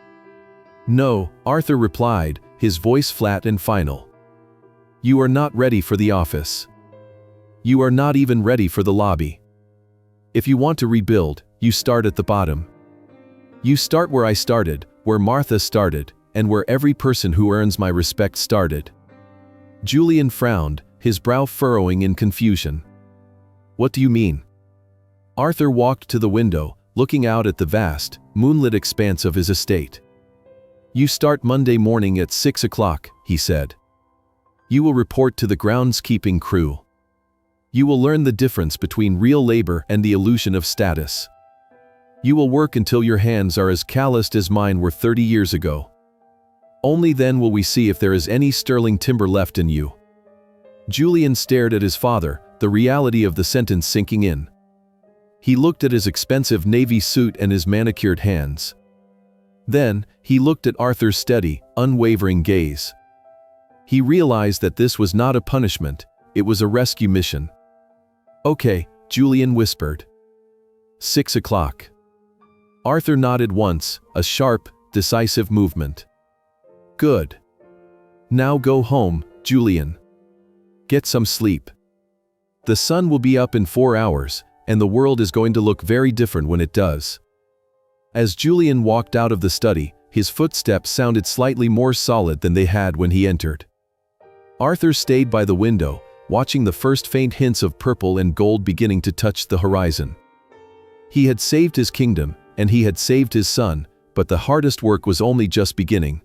"No," Arthur replied, his voice flat and final. "You are not ready for the office. You are not even ready for the lobby. If you want to rebuild, you start at the bottom. You start where I started, where Martha started, and where every person who earns my respect started." Julian frowned, his brow furrowing in confusion. "What do you mean?" Arthur walked to the window, looking out at the vast, moonlit expanse of his estate. "You start Monday morning at 6 o'clock, he said. You will report to the groundskeeping crew. You will learn the difference between real labor and the illusion of status. You will work until your hands are as calloused as mine were 30 years ago. Only then will we see if there is any sterling timber left in you." Julian stared at his father, the reality of the sentence sinking in. He looked at his expensive navy suit and his manicured hands. Then, he looked at Arthur's steady, unwavering gaze. He realized that this was not a punishment, it was a rescue mission. "Okay," Julian whispered. 6 o'clock. Arthur nodded once, a sharp, decisive movement. "Good. Now go home, Julian. Get some sleep. The sun will be up in 4 hours, and the world is going to look very different when it does." As Julian walked out of the study, his footsteps sounded slightly more solid than they had when he entered. Arthur stayed by the window, watching the first faint hints of purple and gold beginning to touch the horizon. He had saved his kingdom, and he had saved his son, but the hardest work was only just beginning.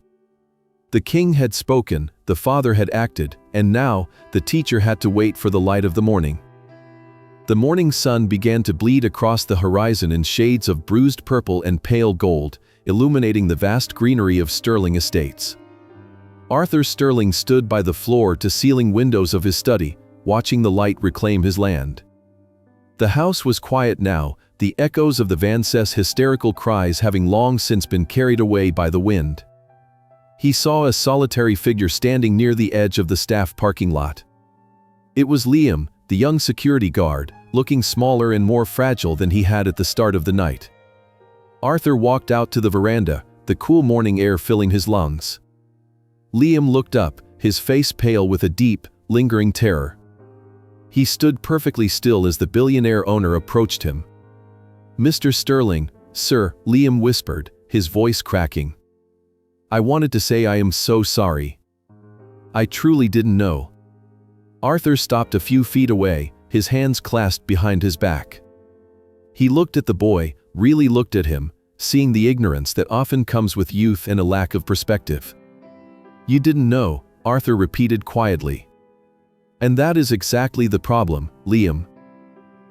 The king had spoken, the father had acted, and now, the teacher had to wait for the light of the morning. The morning sun began to bleed across the horizon in shades of bruised purple and pale gold, illuminating the vast greenery of Sterling Estates. Arthur Sterling stood by the floor-to-ceiling windows of his study, watching the light reclaim his land. The house was quiet now, the echoes of the Vance's hysterical cries having long since been carried away by the wind. He saw a solitary figure standing near the edge of the staff parking lot. It was Liam, the young security guard, looking smaller and more fragile than he had at the start of the night. Arthur walked out to the veranda, the cool morning air filling his lungs. Liam looked up, his face pale with a deep, lingering terror. He stood perfectly still as the billionaire owner approached him. "Mr. Sterling, sir," Liam whispered, his voice cracking. "I wanted to say I am so sorry. I truly didn't know." Arthur stopped a few feet away, his hands clasped behind his back. He looked at the boy, really looked at him, seeing the ignorance that often comes with youth and a lack of perspective. "You didn't know," Arthur repeated quietly. "And that is exactly the problem, Liam.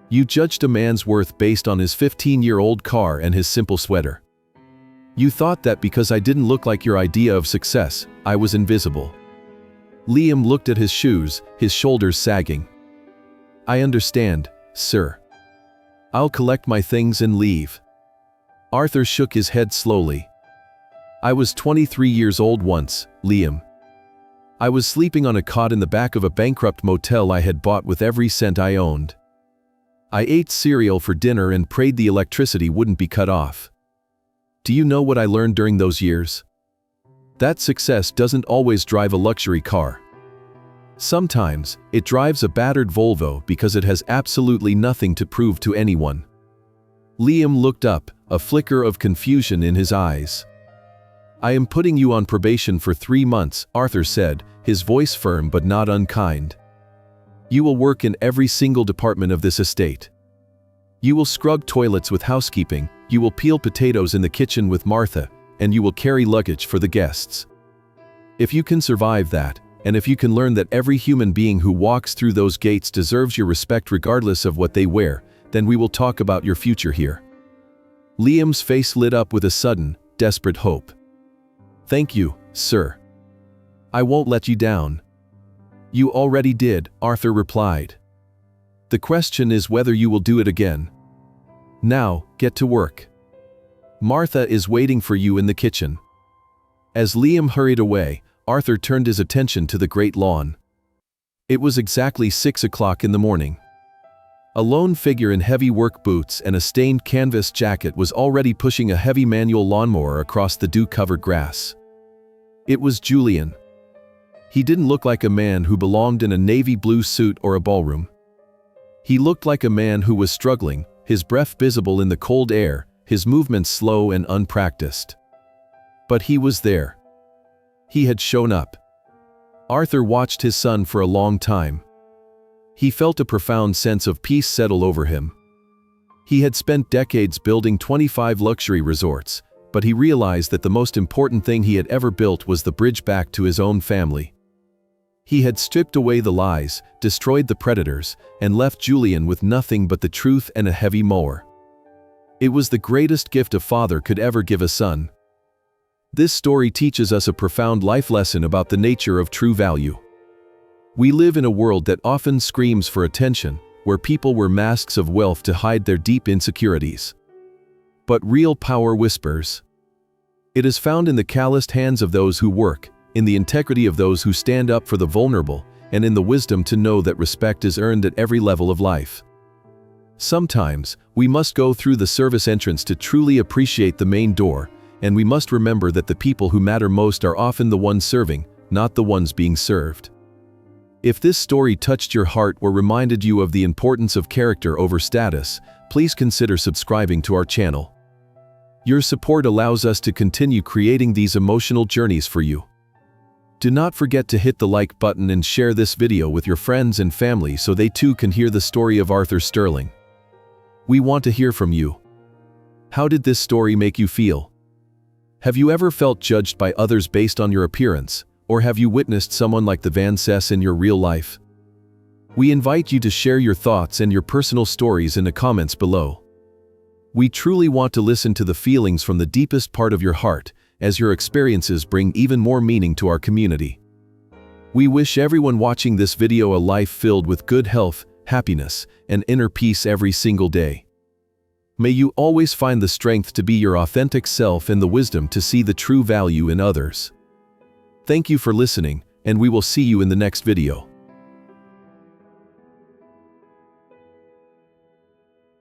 You judged a man's worth based on his 15-year-old car and his simple sweater. You thought that because I didn't look like your idea of success, I was invisible." Liam looked at his shoes, his shoulders sagging. "I understand, sir. I'll collect my things and leave." Arthur shook his head slowly. "I was 23 years old once, Liam. I was sleeping on a cot in the back of a bankrupt motel I had bought with every cent I owned. I ate cereal for dinner and prayed the electricity wouldn't be cut off. Do you know what I learned during those years? That success doesn't always drive a luxury car. Sometimes, it drives a battered Volvo because it has absolutely nothing to prove to anyone." Liam looked up, a flicker of confusion in his eyes. "I am putting you on probation for 3 months, Arthur said, his voice firm but not unkind. "You will work in every single department of this estate. You will scrub toilets with housekeeping, you will peel potatoes in the kitchen with Martha, and you will carry luggage for the guests. If you can survive that, and if you can learn that every human being who walks through those gates deserves your respect regardless of what they wear, then we will talk about your future here." Liam's face lit up with a sudden, desperate hope. "Thank you, sir. I won't let you down." "You already did," Arthur replied. "The question is whether you will do it again. Now, get to work. Martha is waiting for you in the kitchen." As Liam hurried away, Arthur turned his attention to the great lawn. It was exactly 6 o'clock in the morning. A lone figure in heavy work boots and a stained canvas jacket was already pushing a heavy manual lawnmower across the dew-covered grass. It was Julian. He didn't look like a man who belonged in a navy blue suit or a ballroom. He looked like a man who was struggling, his breath visible in the cold air, his movements slow and unpracticed. But he was there. He had shown up. Arthur watched his son for a long time. He felt a profound sense of peace settle over him. He had spent decades building 25 luxury resorts, but he realized that the most important thing he had ever built was the bridge back to his own family. He had stripped away the lies, destroyed the predators, and left Julian with nothing but the truth and a heavy mower. It was the greatest gift a father could ever give a son. This story teaches us a profound life lesson about the nature of true value. We live in a world that often screams for attention, where people wear masks of wealth to hide their deep insecurities. But real power whispers. It is found in the calloused hands of those who work, in the integrity of those who stand up for the vulnerable, and in the wisdom to know that respect is earned at every level of life. Sometimes, we must go through the service entrance to truly appreciate the main door, and we must remember that the people who matter most are often the ones serving, not the ones being served. If this story touched your heart or reminded you of the importance of character over status, please consider subscribing to our channel. Your support allows us to continue creating these emotional journeys for you. Do not forget to hit the like button and share this video with your friends and family so they too can hear the story of Arthur Sterling. We want to hear from you. How did this story make you feel? Have you ever felt judged by others based on your appearance, or have you witnessed someone like the fiancée in your real life? We invite you to share your thoughts and your personal stories in the comments below. We truly want to listen to the feelings from the deepest part of your heart, as your experiences bring even more meaning to our community. We wish everyone watching this video a life filled with good health, happiness, and inner peace every single day. May you always find the strength to be your authentic self and the wisdom to see the true value in others. Thank you for listening, and we will see you in the next video.